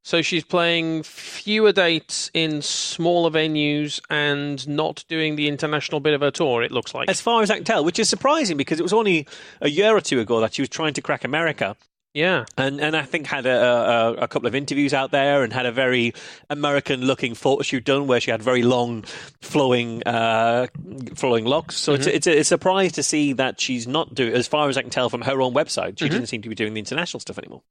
So she's playing fewer dates in smaller venues and not doing the international bit of her tour, it looks like. As far as I can tell, which is surprising because it was only a year or two ago that she was trying to crack America. Yeah. And I think had a couple of interviews out there and had a very American-looking photo shoot done where she had very long, flowing locks. So it's a surprise to see that she's not doing, as far as I can tell from her own website, she doesn't seem to be doing the international stuff anymore.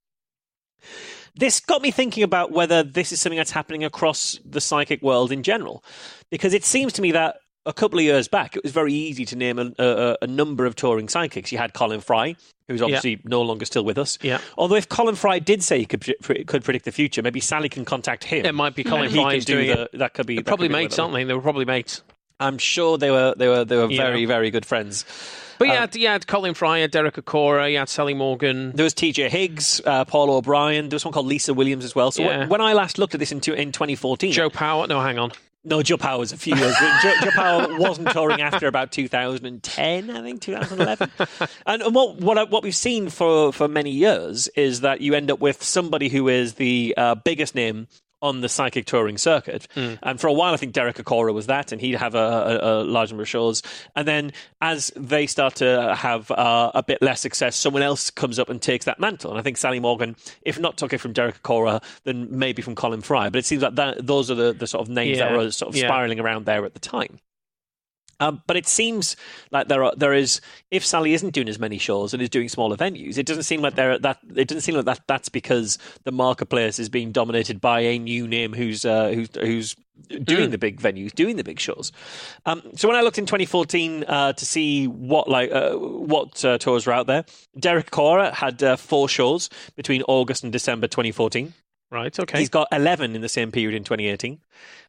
This got me thinking about whether this is something that's happening across the psychic world in general, because it seems to me that a couple of years back, it was very easy to name a number of touring psychics. You had Colin Fry, who's obviously no longer still with us. Yeah. Although if Colin Fry did say he could predict the future, maybe Sally can contact him. It might be Colin Fry doing it. That could be. They're probably mates, aren't they? They were probably mates. I'm sure they were very, very good friends. But you had Colin Fry, you had Derek Acora, you had Sally Morgan. There was TJ Higgs, Paul O'Brien. There was one called Lisa Williams as well. So when I last looked at this in 2014... Joe Power. No, hang on. No, Joe Power was a few years ago. Joe Power wasn't touring after about 2010, I think, 2011. And what we've seen for many years is that you end up with somebody who is the biggest name on the psychic touring circuit. And for a while, I think Derek Acora was that, and he'd have a large number of shows. And then as they start to have a bit less success, someone else comes up and takes that mantle. And I think Sally Morgan, if not took it from Derek Acora, then maybe from Colin Fry. But it seems like those are the sort of names that were sort of spiraling around there at the time. But it seems like there is, if Sally isn't doing as many shows and is doing smaller venues, it doesn't seem like that's because the marketplace is being dominated by a new name who's doing the big venues, doing the big shows. So when I looked in 2014 to see what tours were out there, Derek Cora had 4 shows between August and December 2014. Right, okay. He's got 11 in the same period in 2018.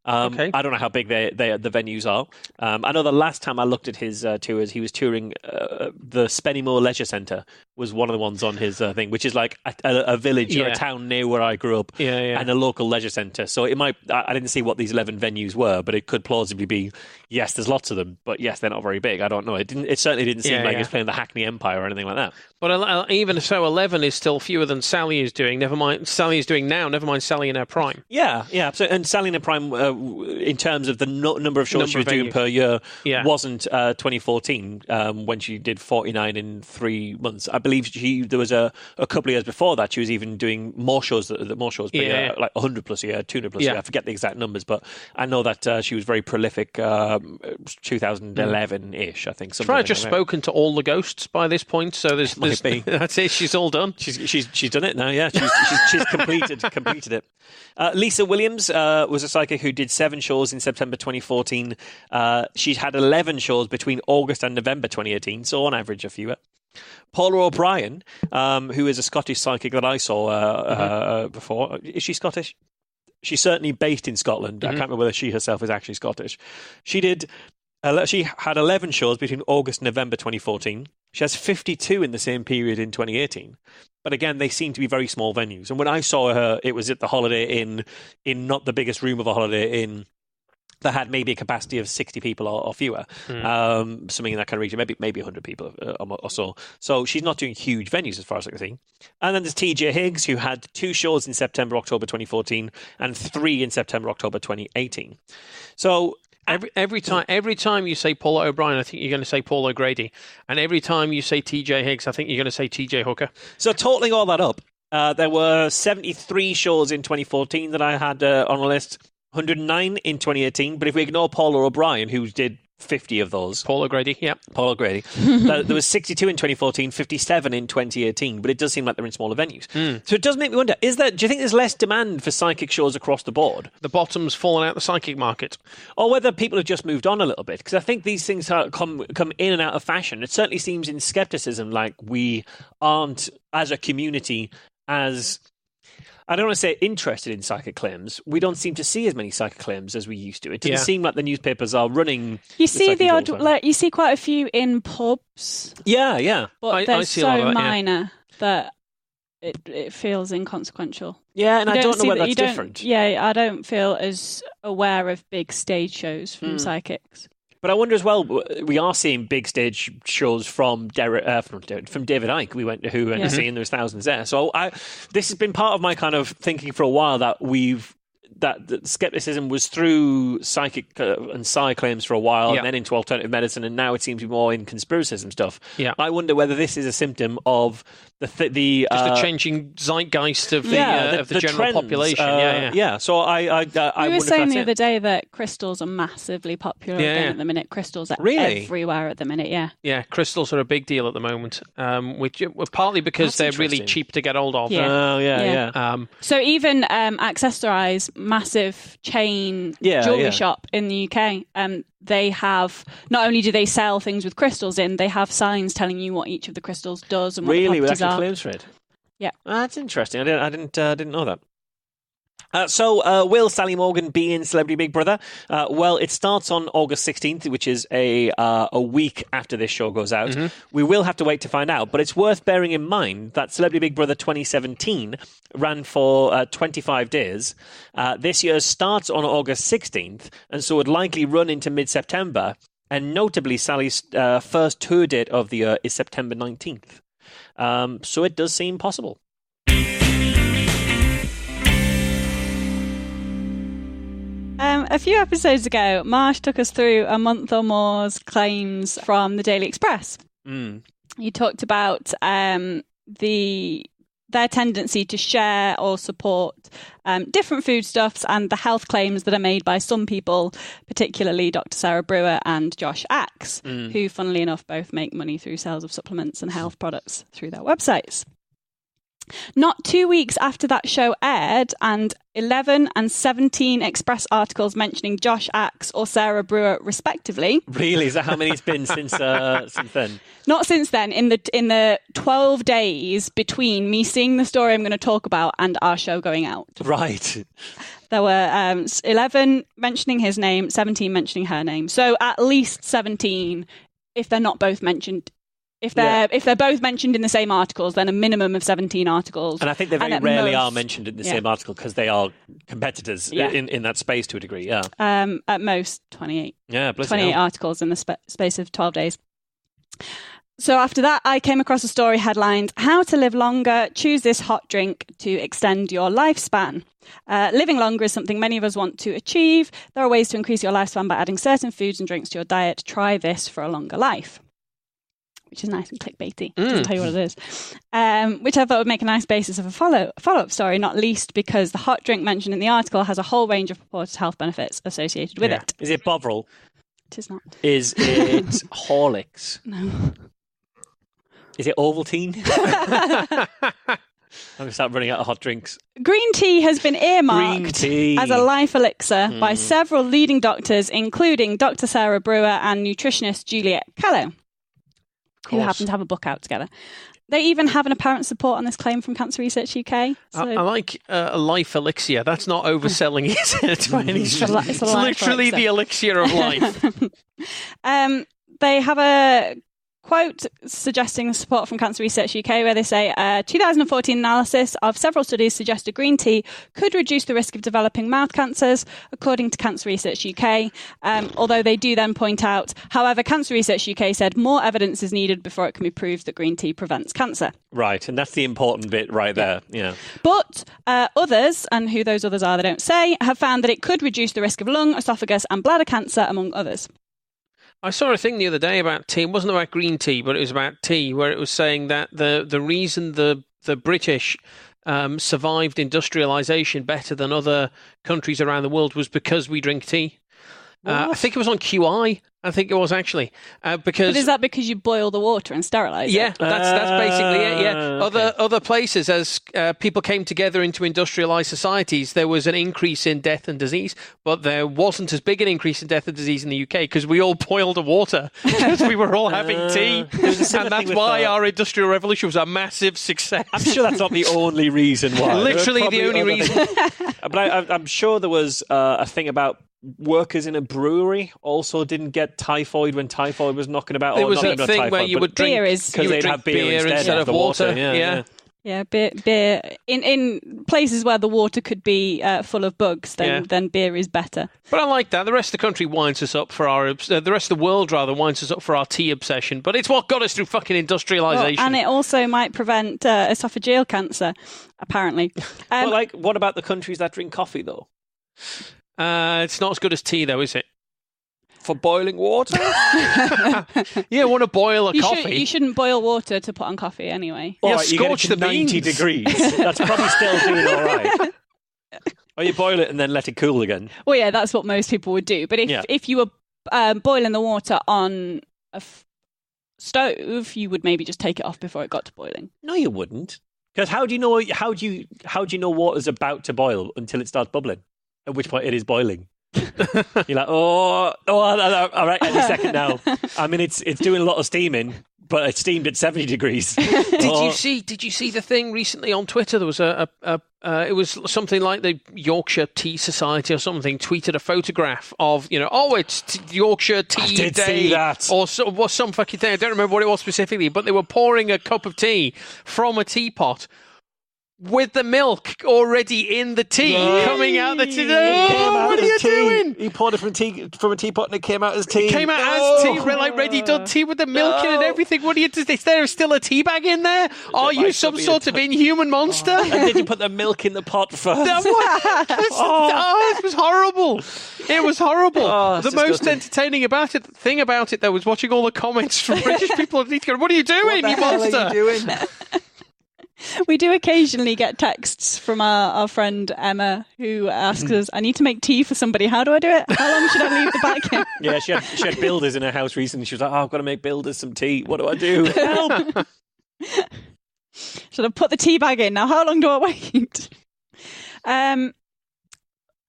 Okay. I don't know how big the venues are. I know the last time I looked at his tours, he was touring the Spennymoor Leisure Centre was one of the ones on his thing, which is like a village or a town near where I grew up, and a local leisure centre. So it might. I didn't see what these 11 venues were, but it could plausibly be. Yes, there's lots of them, but yes, they're not very big. I don't know. It certainly didn't seem like he was playing the Hackney Empire or anything like that. But even so, 11 is still fewer than Sally is doing. Never mind Sally is doing now. Never mind Sally in her prime. Yeah. So, and Sally in her prime, in terms of the number of shows she was doing per year, wasn't 2014 when she did 49 in 3 months. I believe there was a couple of years before that she was even doing more shows per year, like 100 plus a year, 200 plus a year. I forget the exact numbers, but I know that she was very prolific 2011-ish, I think. I've just spoken to all the ghosts by this point, so there's that's it. She's all done. She's done it now. Yeah, she's completed it. Lisa Williams was a psychic who did 7 shows in September 2014. She's had 11 shows between August and November 2018, so on average a fewer. Paula O'Brien, who is a Scottish psychic that I saw before. Is she Scottish? She's certainly based in Scotland. I can't remember whether she herself is actually Scottish. She had 11 shows between August and November 2014. She has 52 in the same period in 2018. But again, they seem to be very small venues. And when I saw her, it was at the Holiday Inn, in not the biggest room of a Holiday Inn, that had maybe a capacity of 60 people or fewer, something in that kind of region, maybe 100 people or so. So she's not doing huge venues as far as I can see. And then there's TJ Higgs, who had 2 shows in September, October 2014, and 3 in September, October 2018. So every time you say Paula O'Brien, I think you're going to say Paul O'Grady, and every time you say TJ Higgs, I think you're going to say TJ Hooker. So totaling all that up, there were 73 shows in 2014 that I had on a list. 109 in 2018, but if we ignore Paula O'Brien, who did 50 of those. Paul O'Grady, yeah. Paul O'Grady. There was 62 in 2014, 57 in 2018, but it does seem like they're in smaller venues. So it does make me wonder, do you think there's less demand for psychic shows across the board? The bottom's fallen out the psychic market. Or whether people have just moved on a little bit, because I think these things come in and out of fashion. It certainly seems in skepticism like we aren't, as a community, as... I don't want to say interested in psychic claims. We don't seem to see as many psychic claims as we used to. It doesn't seem like the newspapers are running. You see the odd, you see quite a few in pubs. Yeah. But they're so minor that it feels inconsequential. Yeah, and I don't know whether that's different. Yeah, I don't feel as aware of big stage shows from psychics. But I wonder as well, we are seeing big stage shows from David Icke. We went to see, and there was thousands there. So this has been part of my kind of thinking for a while, that that skepticism was through psychic and psi claims for a while, and then into alternative medicine, and now it seems to be more in conspiracism stuff. Yeah. I wonder whether this is a symptom of the changing zeitgeist of the general trends, population. So I we were saying the other day that crystals are massively popular again at the minute. Crystals are everywhere at the minute. Yeah, crystals are a big deal at the moment, which partly because they're really cheap to get hold of. So even Accessorize, massive chain jewelry shop in the UK, they have, not only do they sell things with crystals in, they have signs telling you what each of the crystals does and what the properties are. Claims for it. Yeah, that's interesting. I didn't know that. So will Sally Morgan be in Celebrity Big Brother? Well, it starts on August 16th, which is a week after this show goes out. Mm-hmm. We will have to wait to find out, but it's worth bearing in mind that Celebrity Big Brother 2017 ran for 25 days. This year starts on August 16th, and so would likely run into mid-September. And notably, Sally's first tour date of the year is September 19th. So it does seem possible. A few episodes ago, Marsh took us through a month or more's claims from the Daily Express. He talked about their tendency to share or support different foodstuffs and the health claims that are made by some people, particularly Dr. Sarah Brewer and Josh Axe, who, funnily enough, both make money through sales of supplements and health products through their websites. Not 2 weeks after that show aired, and 11 and 17 Express articles mentioning Josh Axe or Sarah Brewer, respectively. Really? Is that how many it's been since then? Not since then. In the 12 days between me seeing the story I'm going to talk about and our show going out. Right. There were 11 mentioning his name, 17 mentioning her name. So at least 17, if they're not both mentioned. If they're both mentioned in the same articles, then a minimum of 17 articles. And I think they very rarely are mentioned in the same article because they are competitors in that space to a degree, At most, 28. Yeah, 28 articles in the space of 12 days. So after that, I came across a story headlined, "How to Live Longer, Choose This Hot Drink to Extend Your Lifespan." Living longer is something many of us want to achieve. There are ways to increase your lifespan by adding certain foods and drinks to your diet. Try this for a longer life. Which is nice and clickbaity. Doesn't tell you what it is. Which I thought would make a nice basis of a follow-up story, not least because the hot drink mentioned in the article has a whole range of purported health benefits associated with it. Is it Bovril? It is not. Is it Horlicks? No. Is it Ovaltine? I'm going to start running out of hot drinks. Green tea has been earmarked as a life elixir by several leading doctors, including Dr. Sarah Brewer and nutritionist Juliet Callow, who happen to have a book out together. They even have an apparent support on this claim from Cancer Research UK. So I like a life elixir. That's not overselling, is it? By any stretch? It's literally the elixir of life. They have a quote suggesting support from Cancer Research UK where they say, 2014 analysis of several studies suggested green tea could reduce the risk of developing mouth cancers, according to Cancer Research UK. Although they do then point out, however, Cancer Research UK said more evidence is needed before it can be proved that green tea prevents cancer. Right, and that's the important bit right there. Yeah. But others, and who those others are they don't say, have found that it could reduce the risk of lung, esophagus and bladder cancer, among others. I saw a thing the other day about tea. It wasn't about green tea, but it was about tea, where it was saying that the reason the British survived industrialization better than other countries around the world was because we drink tea. I think it was on QI. I think it was actually because. But is that because you boil the water and sterilize it? Yeah, that's basically it. Yeah, okay. Other places, as people came together into industrialized societies, there was an increase in death and disease, but there wasn't as big an increase in death and disease in the UK because we all boiled the water because we were all having tea, and that's why our industrial revolution was a massive success. I'm sure that's not the only reason why. Literally the only reason. But I'm sure there was a thing about workers in a brewery also didn't get typhoid when typhoid was knocking about. There was a thing where you would drink because they'd have beer instead of water. Yeah, beer. In places where the water could be full of bugs, then beer is better. But I like that. The rest of the country winds us up for the rest of the world rather winds us up for our tea obsession. But it's what got us through fucking industrialisation. Well, and it also might prevent esophageal cancer, apparently. Well, what about the countries that drink coffee though? It's not as good as tea, though, is it? For boiling water? You want to boil a You coffee. you shouldn't boil water to put on coffee anyway. Yeah, Alright, you get it scorch to the 90 beans. degrees. That's probably still doing all right. Or you boil it and then let it cool again. Well, yeah, that's what most people would do. But if you were boiling the water on a stove, you would maybe just take it off before it got to boiling. No, you wouldn't. Because how do you know? How do you know water's about to boil until it starts bubbling? At which point it is boiling. You're like, all right, any second now. I mean, it's doing a lot of steaming, but it's steamed at 70 degrees. Did you see the thing recently on Twitter? There was it was something like the Yorkshire Tea Society or something tweeted a photograph of, it's Yorkshire Tea I did Day, see that. or some fucking thing. I don't remember what it was specifically, but they were pouring a cup of tea from a teapot with the milk already in the tea coming out the tea. Oh, what are you doing? You poured it from a teapot and it came out as tea. It came out as tea, like ready done tea with the milk in and everything. What do you do? Is there still a tea bag in there? Are you some sort of inhuman monster? And then you put the milk in the pot first. It was horrible. It was horrible. The most disgusting. entertaining thing about it, though, was watching all the comments from British people underneath going, "What are you doing, you monster?" What are you doing? We do occasionally get texts from our friend Emma who asks us, I need to make tea for somebody. How do I do it? How long should I leave the bag in? Yeah, she had builders in her house recently. She was like, I've got to make builders some tea. What do I do? Help! Should I put the tea bag in? Now, how long do I wait?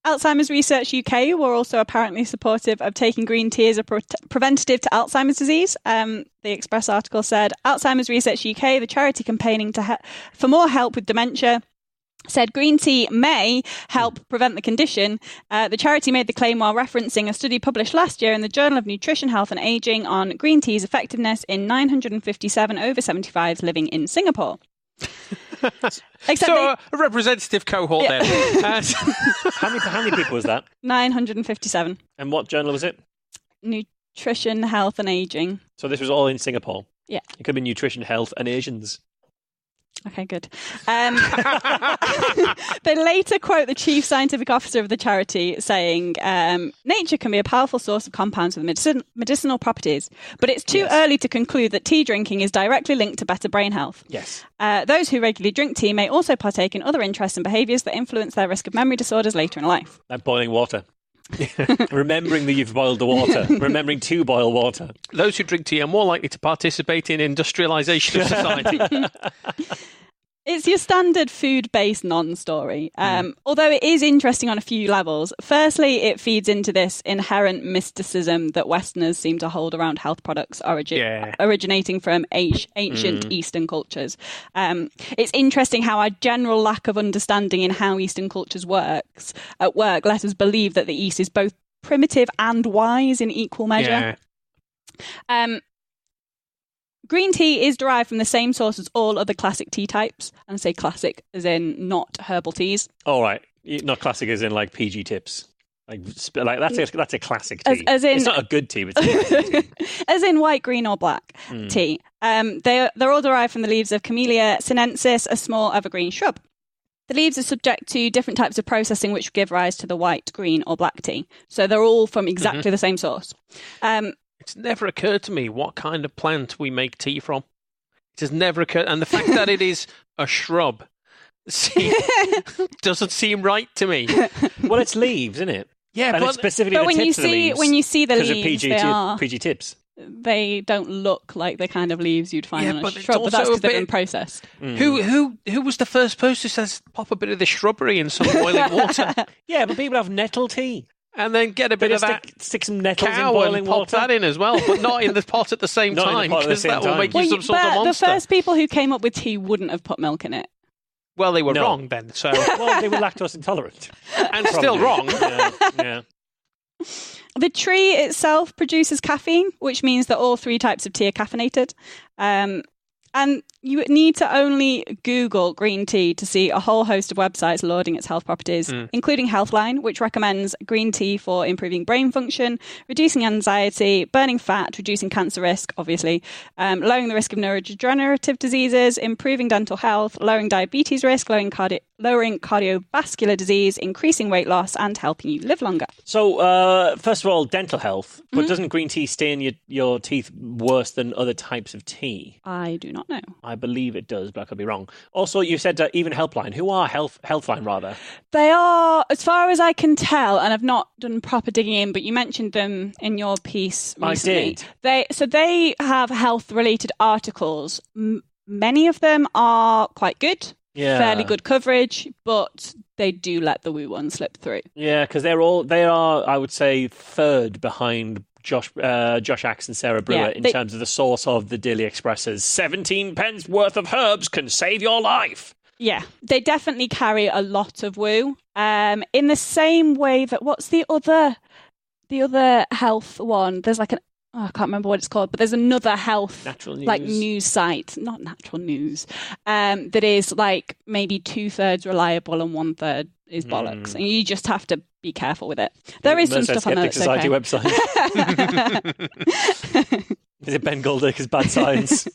Alzheimer's Research UK were also apparently supportive of taking green tea as a preventative to Alzheimer's disease. The Express article said, Alzheimer's Research UK, the charity campaigning for more help with dementia, said green tea may help prevent the condition. The charity made the claim while referencing a study published last year in the Journal of Nutrition, Health and Ageing on green tea's effectiveness in 957 over 75s living in Singapore. A representative cohort then. How many people was that? 957. And what journal was it? Nutrition, Health and Ageing. So this was all in Singapore? Yeah. It could be nutrition, health and Asians. Okay, good. They later quote the chief scientific officer of the charity saying, nature can be a powerful source of compounds with medicinal properties, but it's too early to conclude that tea drinking is directly linked to better brain health. Yes. Those who regularly drink tea may also partake in other interests and behaviours that influence their risk of memory disorders later in life. Like boiling water. Remembering that you've boiled the water. Remembering to boil water. Those who drink tea are more likely to participate in industrialisation of society. It's your standard food-based non-story, although it is interesting on a few levels. Firstly, it feeds into this inherent mysticism that Westerners seem to hold around health products originating from ancient Eastern cultures. It's interesting how our general lack of understanding in how Eastern cultures let us believe that the East is both primitive and wise in equal measure. Yeah. Green tea is derived from the same source as all other classic tea types. And I say classic as in not herbal teas. All right. Not classic as in like PG tips. Like that's a classic tea. As in, it's not a good tea, but it's a classic tea. As in white, green or black tea. They're all derived from the leaves of Camellia sinensis, a small evergreen shrub. The leaves are subject to different types of processing which give rise to the white, green or black tea. So they're all from exactly the same source. It's never occurred to me what kind of plant we make tea from. It has never occurred. And the fact that it is a shrub doesn't seem right to me. Well, it's leaves, isn't it? Yeah, and but it's specifically but the tips of the leaves. when you see the leaves, of PG tips. They don't look like the kind of leaves you'd find on a shrub, but also that's because they've been processed. Who was the first person who says pop a bit of the shrubbery in some boiling water? Yeah, but people have nettle tea. And then get a bit of that stick some nettles in cow boiling and pop water. that in as well, but not in the pot at the same time, because that will make you some sort of monster. The first people who came up with tea wouldn't have put milk in it. Well, they were wrong then. So well, they were lactose intolerant. And still wrong. Yeah. The tree itself produces caffeine, which means that all three types of tea are caffeinated. And you need to only Google green tea to see a whole host of websites lauding its health properties, including Healthline, which recommends green tea for improving brain function, reducing anxiety, burning fat, reducing cancer risk, obviously, lowering the risk of neurodegenerative diseases, improving dental health, lowering diabetes risk, lowering lowering cardiovascular disease, increasing weight loss, and helping you live longer. So, first of all, dental health. But doesn't green tea stain your teeth worse than other types of tea? I do not know. I believe it does, but I could be wrong. Also, you said even Helpline. Who are Healthline, rather? They are, as far as I can tell, and I've not done proper digging in, but you mentioned them in your piece recently. I did. They have health-related articles. Many of them are quite good. Yeah. Fairly good coverage, but they do let the woo one slip through. Yeah, because they are, I would say, third behind Josh Axe and Sarah Brewer in terms of the source of the Daily Express's 17 pence worth of herbs can save your life. Yeah, they definitely carry a lot of woo. In the same way that, what's the other health one? There's like I can't remember what it's called, but there's another health news site, not Natural News, that is like maybe 2/3 reliable and 1/3 is bollocks, and you just have to be careful with it. There is some stuff on there that's okay. Website. Is it Ben Goldacre's Bad Science?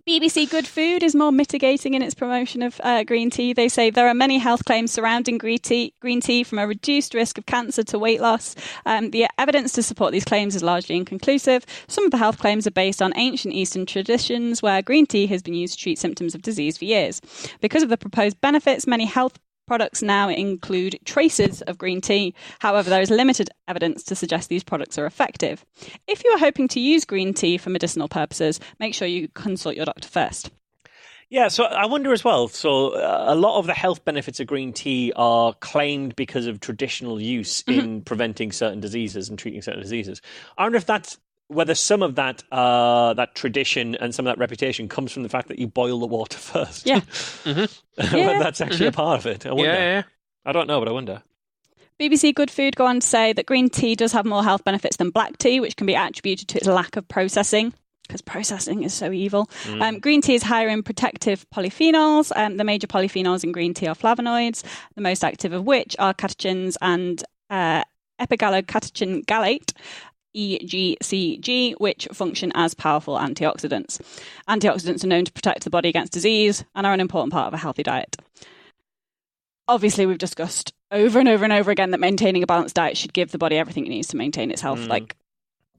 BBC Good Food is more mitigating in its promotion of green tea. They say there are many health claims surrounding green tea, from a reduced risk of cancer to weight loss. The evidence to support these claims is largely inconclusive. Some of the health claims are based on ancient Eastern traditions where green tea has been used to treat symptoms of disease for years. Because of the proposed benefits, many health products now include traces of green tea. However, there is limited evidence to suggest these products are effective. If you are hoping to use green tea for medicinal purposes, make sure you consult your doctor first. Yeah, so I wonder as well, so a lot of the health benefits of green tea are claimed because of traditional use in preventing certain diseases and treating certain diseases. I wonder if whether some of that tradition and some of that reputation comes from the fact that you boil the water first. Yeah. Whether that's actually a part of it. I wonder. Yeah. I don't know, but I wonder. BBC Good Food go on to say that green tea does have more health benefits than black tea, which can be attributed to its lack of processing, because processing is so evil. Green tea is higher in protective polyphenols. The major polyphenols in green tea are flavonoids, the most active of which are catechins and epigallocatechin gallate, EGCG, which function as powerful antioxidants. Antioxidants are known to protect the body against disease and are an important part of a healthy diet. Obviously, we've discussed over and over and over again that maintaining a balanced diet should give the body everything it needs to maintain its health. Like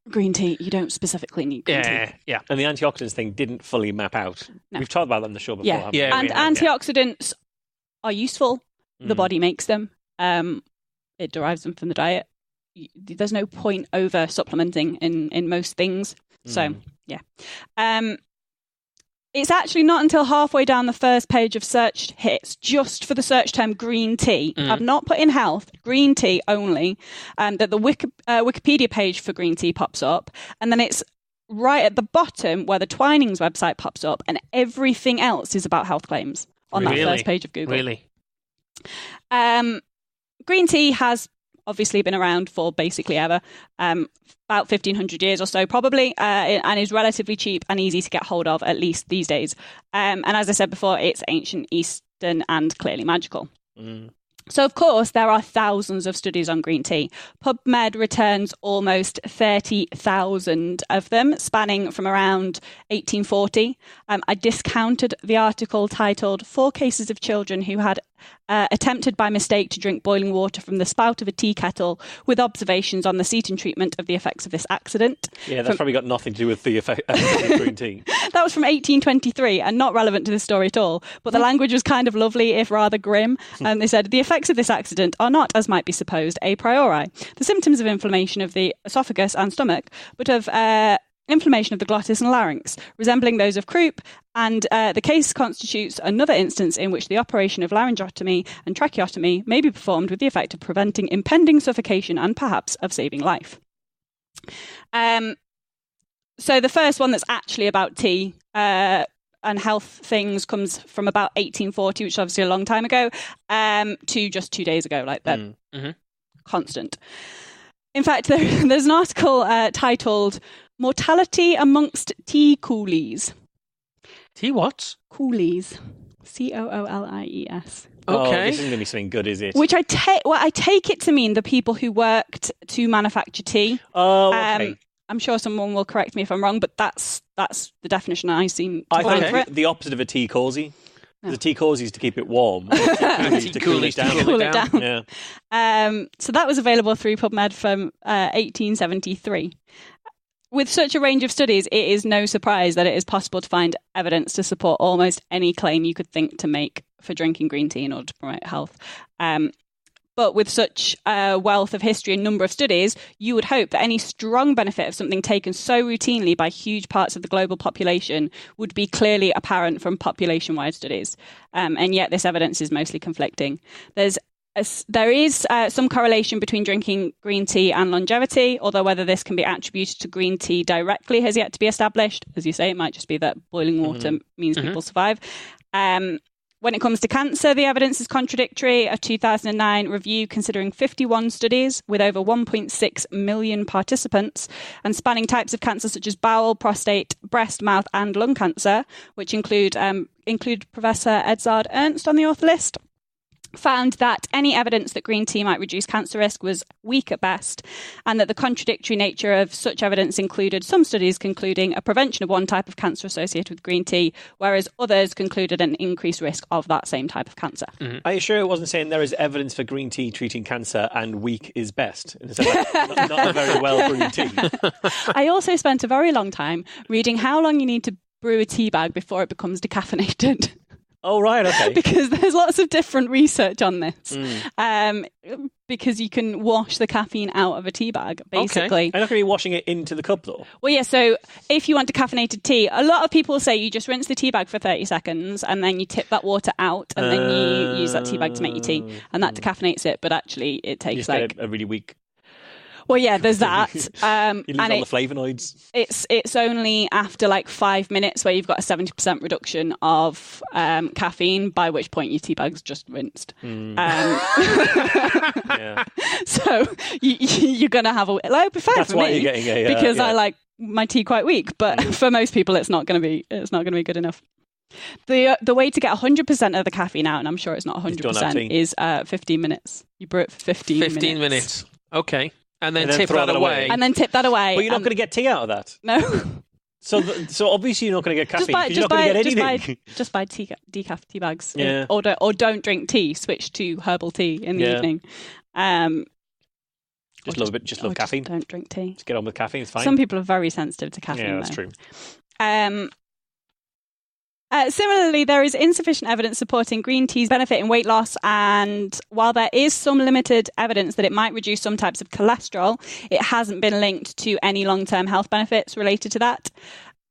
green tea, you don't specifically need green tea. Yeah. And the antioxidants thing didn't fully map out. No. We've talked about them on the show before. And antioxidants are useful. The body makes them. It derives them from the diet. There's no point over supplementing in most things. So, yeah. It's actually not until halfway down the first page of search hits, just for the search term green tea. I've not put in health, green tea only, that the Wikipedia page for green tea pops up. And then it's right at the bottom where the Twinings website pops up, and everything else is about health claims on that first page of Google. Really? Green tea has obviously been around for basically ever, about 1,500 years or so probably, and is relatively cheap and easy to get hold of, at least these days. And as I said before, it's ancient Eastern and clearly magical. So, of course, there are thousands of studies on green tea. PubMed returns almost 30,000 of them, spanning from around 1840. I discounted the article titled 4 Cases of Children Who Had Attempted by Mistake to Drink Boiling Water from the Spout of a Tea Kettle, with Observations on the Seat and Treatment of the Effects of this Accident. Yeah, that's probably got nothing to do with the effect of green tea. That was from 1823 and not relevant to this story at all. But the language was kind of lovely, if rather grim. And they said, the effects of this accident are not, as might be supposed, a priori. The symptoms of inflammation of the esophagus and stomach, but of inflammation of the glottis and larynx, resembling those of croup, and the case constitutes another instance in which the operation of laryngotomy and tracheotomy may be performed with the effect of preventing impending suffocation and perhaps of saving life. So the first one that's actually about tea and health things comes from about 1840, which is obviously a long time ago, to just 2 days ago, like that. Constant. In fact, there's an article titled Mortality Amongst Tea Coolies. Tea what? Coolies. Coolies. Okay. Oh, this isn't going to be something good, is it? Which I take it to mean the people who worked to manufacture tea. Oh, okay. I'm sure someone will correct me if I'm wrong, but that's the definition I seem to I find for think it. the opposite of a tea cosy. No. The tea cosy is to keep it warm. To cool it down. Cool it down. Yeah. So that was available through PubMed from 1873. With such a range of studies, it is no surprise that it is possible to find evidence to support almost any claim you could think to make for drinking green tea in order to promote health. But with such a wealth of history and number of studies, you would hope that any strong benefit of something taken so routinely by huge parts of the global population would be clearly apparent from population-wide studies. And yet this evidence is mostly conflicting. There is some correlation between drinking green tea and longevity, although whether this can be attributed to green tea directly has yet to be established. As you say, it might just be that boiling water means people survive. When it comes to cancer, the evidence is contradictory. A 2009 review considering 51 studies with over 1.6 million participants and spanning types of cancer such as bowel, prostate, breast, mouth and lung cancer, which include Professor Edzard Ernst on the author list, found that any evidence that green tea might reduce cancer risk was weak at best, and that the contradictory nature of such evidence included some studies concluding a prevention of one type of cancer associated with green tea, whereas others concluded an increased risk of that same type of cancer. Are you sure it wasn't saying there is evidence for green tea treating cancer and weak is best? Not a very well brewed tea. I also spent a very long time reading how long you need to brew a tea bag before it becomes decaffeinated. Oh, right, okay. Because there's lots of different research on this. Because you can wash the caffeine out of a tea bag, basically. Okay. I'm not going to be washing it into the cup, though. Well, yeah, so if you want decaffeinated tea, a lot of people say you just rinse the tea bag for 30 seconds and then you tip that water out and then you use that tea bag to make your tea. And that decaffeinates it, but actually it takes get a really weak... Well, yeah, there's that. You lose all the flavonoids. It's only after like 5 minutes where you've got a 70% reduction of caffeine, by which point your tea bag's just rinsed. Yeah. So you're going to have it'll be fine. That's for why me, you're getting because I like my tea quite weak. But for most people, it's not going to be good enough. The way to get 100% of the caffeine out, and I'm sure it's not 100%, is 15 minutes. You brew it for 15 minutes. 15 minutes. Okay. And then tip that away. And then tip that away. But you're not going to get tea out of that. No. So obviously you're not going to get caffeine because you're not going to get anything. Just buy decaf tea bags. Yeah. Or don't drink tea. Switch to herbal tea in the evening. Just love caffeine. Don't drink tea. Just get on with caffeine. It's fine. Some people are very sensitive to caffeine. Yeah, that's true. Similarly, there is insufficient evidence supporting green tea's benefit in weight loss, and while there is some limited evidence that it might reduce some types of cholesterol, it hasn't been linked to any long-term health benefits related to that.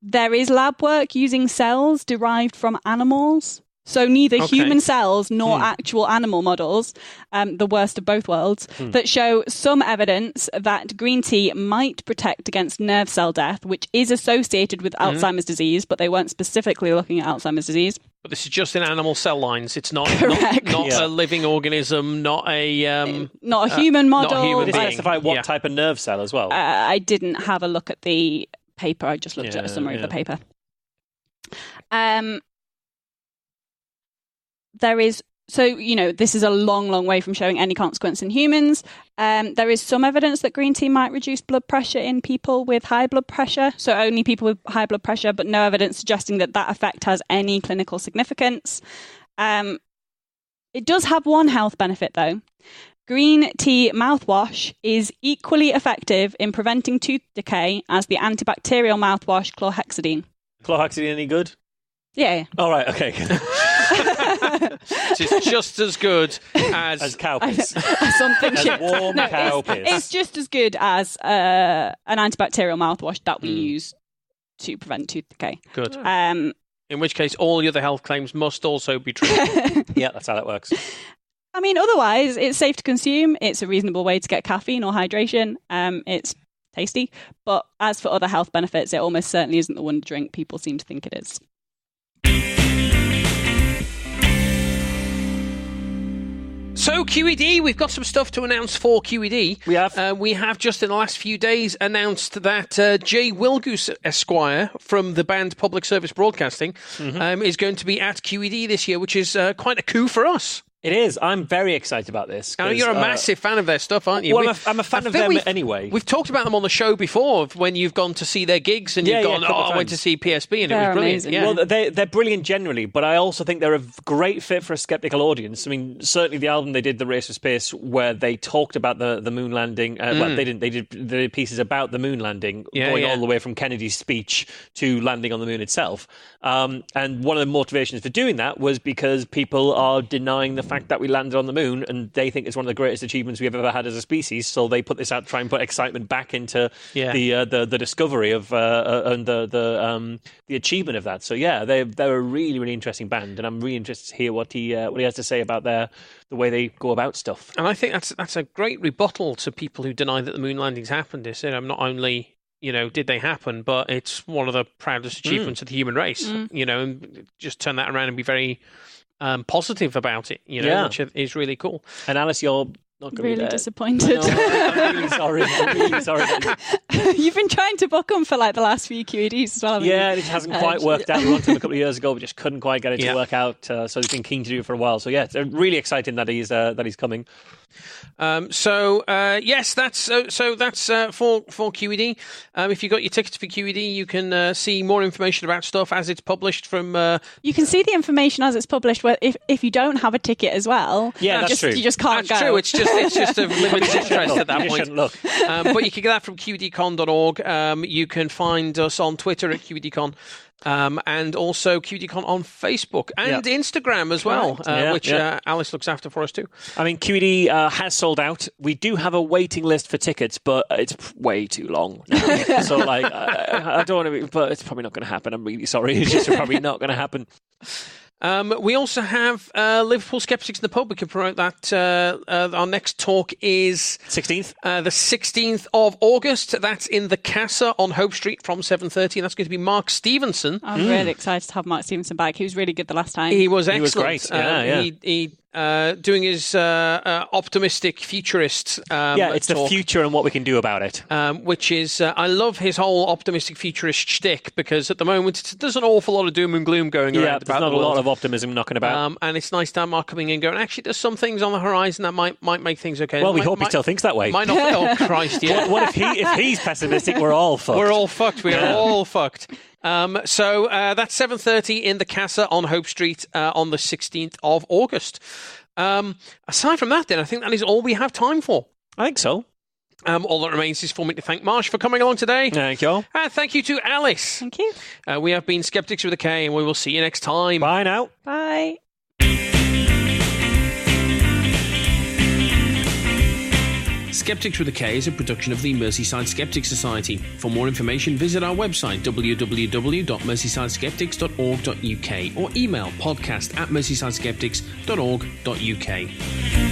There is lab work using cells derived from animals. So neither human cells nor actual animal models, the worst of both worlds, that show some evidence that green tea might protect against nerve cell death, which is associated with Alzheimer's disease, but they weren't specifically looking at Alzheimer's disease. But this is just in animal cell lines. It's not Correct. not a living organism, not a human model. Not a human Did being. they specify what type of nerve cell as well? I didn't have a look at the paper. I just looked at a summary of the paper. There is, this is a long, long way from showing any consequence in humans. There is some evidence that green tea might reduce blood pressure in people with high blood pressure. So only people with high blood pressure, but no evidence suggesting that effect has any clinical significance. It does have one health benefit, though. Green tea mouthwash is equally effective in preventing tooth decay as the antibacterial mouthwash chlorhexidine. Chlorhexidine any good? Yeah. All right, okay. It's just as good as cow piss. Something as warm cow piss. It's just as good as an antibacterial mouthwash that we use to prevent tooth decay. Good. In which case, all the other health claims must also be true. Yeah, that's how that works. I mean, otherwise, it's safe to consume. It's a reasonable way to get caffeine or hydration. It's tasty. But as for other health benefits, it almost certainly isn't the wonder drink people seem to think it is. So QED, we've got some stuff to announce for QED. We have just in the last few days announced that Jay Wilgoose Esquire from the band Public Service Broadcasting is going to be at QED this year, which is quite a coup for us. It is. I'm very excited about this. I know you're a massive fan of their stuff, aren't you? Well, I'm a fan of them anyway. We've talked about them on the show before when you've gone to see their gigs and you've gone, I went to see PSP and it was brilliant. Amazing. Yeah. Well, they're brilliant generally, but I also think they're a great fit for a skeptical audience. I mean, certainly the album they did, The Race for Space, where they talked about the moon landing. Well, they didn't. They did pieces about the moon landing, going all the way from Kennedy's speech to landing on the moon itself. And one of the motivations for doing that was because people are denying the fact that we landed on the moon, and they think it's one of the greatest achievements we've ever had as a species. So they put this out to try and put excitement back into the discovery of and the achievement of that. So they're a really, really interesting band, and I'm really interested to hear what he has to say about the way they go about stuff. And I think that's a great rebuttal to people who deny that the moon landings happened. Is not only did they happen, but it's one of the proudest achievements of the human race. And just turn that around and be very positive about it, which is really cool. And Alice, you're not going to be there. Disappointed. I'm really sorry. You've been trying to book them for like the last few QEDs as well, haven't you? It hasn't quite worked out. We wanted him a couple of years ago, but just couldn't quite get it to work out. So he's been keen to do it for a while. So it's really exciting that he's coming. Yes, that's for QED. If you got your tickets for QED, you can see more information about stuff as it's published from. You can see the information as it's published. Where if you don't have a ticket as well, that's true. You just can't That's go. true. It's just a limited interest at that point. Look. But you can get that from QEDcon.org. You can find us on Twitter at QEDcon. And also QEDcon on Facebook and Instagram as well, which Alice looks after for us too. I mean, QED has sold out. We do have a waiting list for tickets, but it's way too long now. So, I don't want to be, but it's probably not going to happen. I'm really sorry. It's just probably not going to happen. We also have Liverpool Skeptics in the Pub. We can promote that. Our next talk is 16th, the 16th of August. That's in the Casa on Hope Street from 7:30, and that's going to be Mark Stevenson. I'm really excited to have Mark Stevenson back. He was really good the last time. He was excellent. He was great. He doing his optimistic futurist it's talk, the future and what we can do about it, which is I love his whole optimistic futurist shtick, because at the moment there's an awful lot of doom and gloom going around. There's not a lot of optimism knocking about, and it's nice to have Mark coming in and going, actually there's some things on the horizon that might make things okay. Well, we hope he still thinks that way. Might not. Oh Christ, yeah. What if he's pessimistic? We're all fucked. We're all fucked. We are all fucked. So that's 7:30 in the Casa on Hope Street on the 16th of August. Aside from that, then, I think that is all we have time for. I think so. All that remains is for me to thank Marsh for coming along today. Thank you. And thank you to Alice. Thank you. We have been Skeptics with a K, and we will see you next time. Bye now. Bye. Skeptics with a K is a production of the Merseyside Skeptics Society. For more information, visit our website www.merseysideskeptics.org.uk or email podcast@merseysideskeptics.org.uk.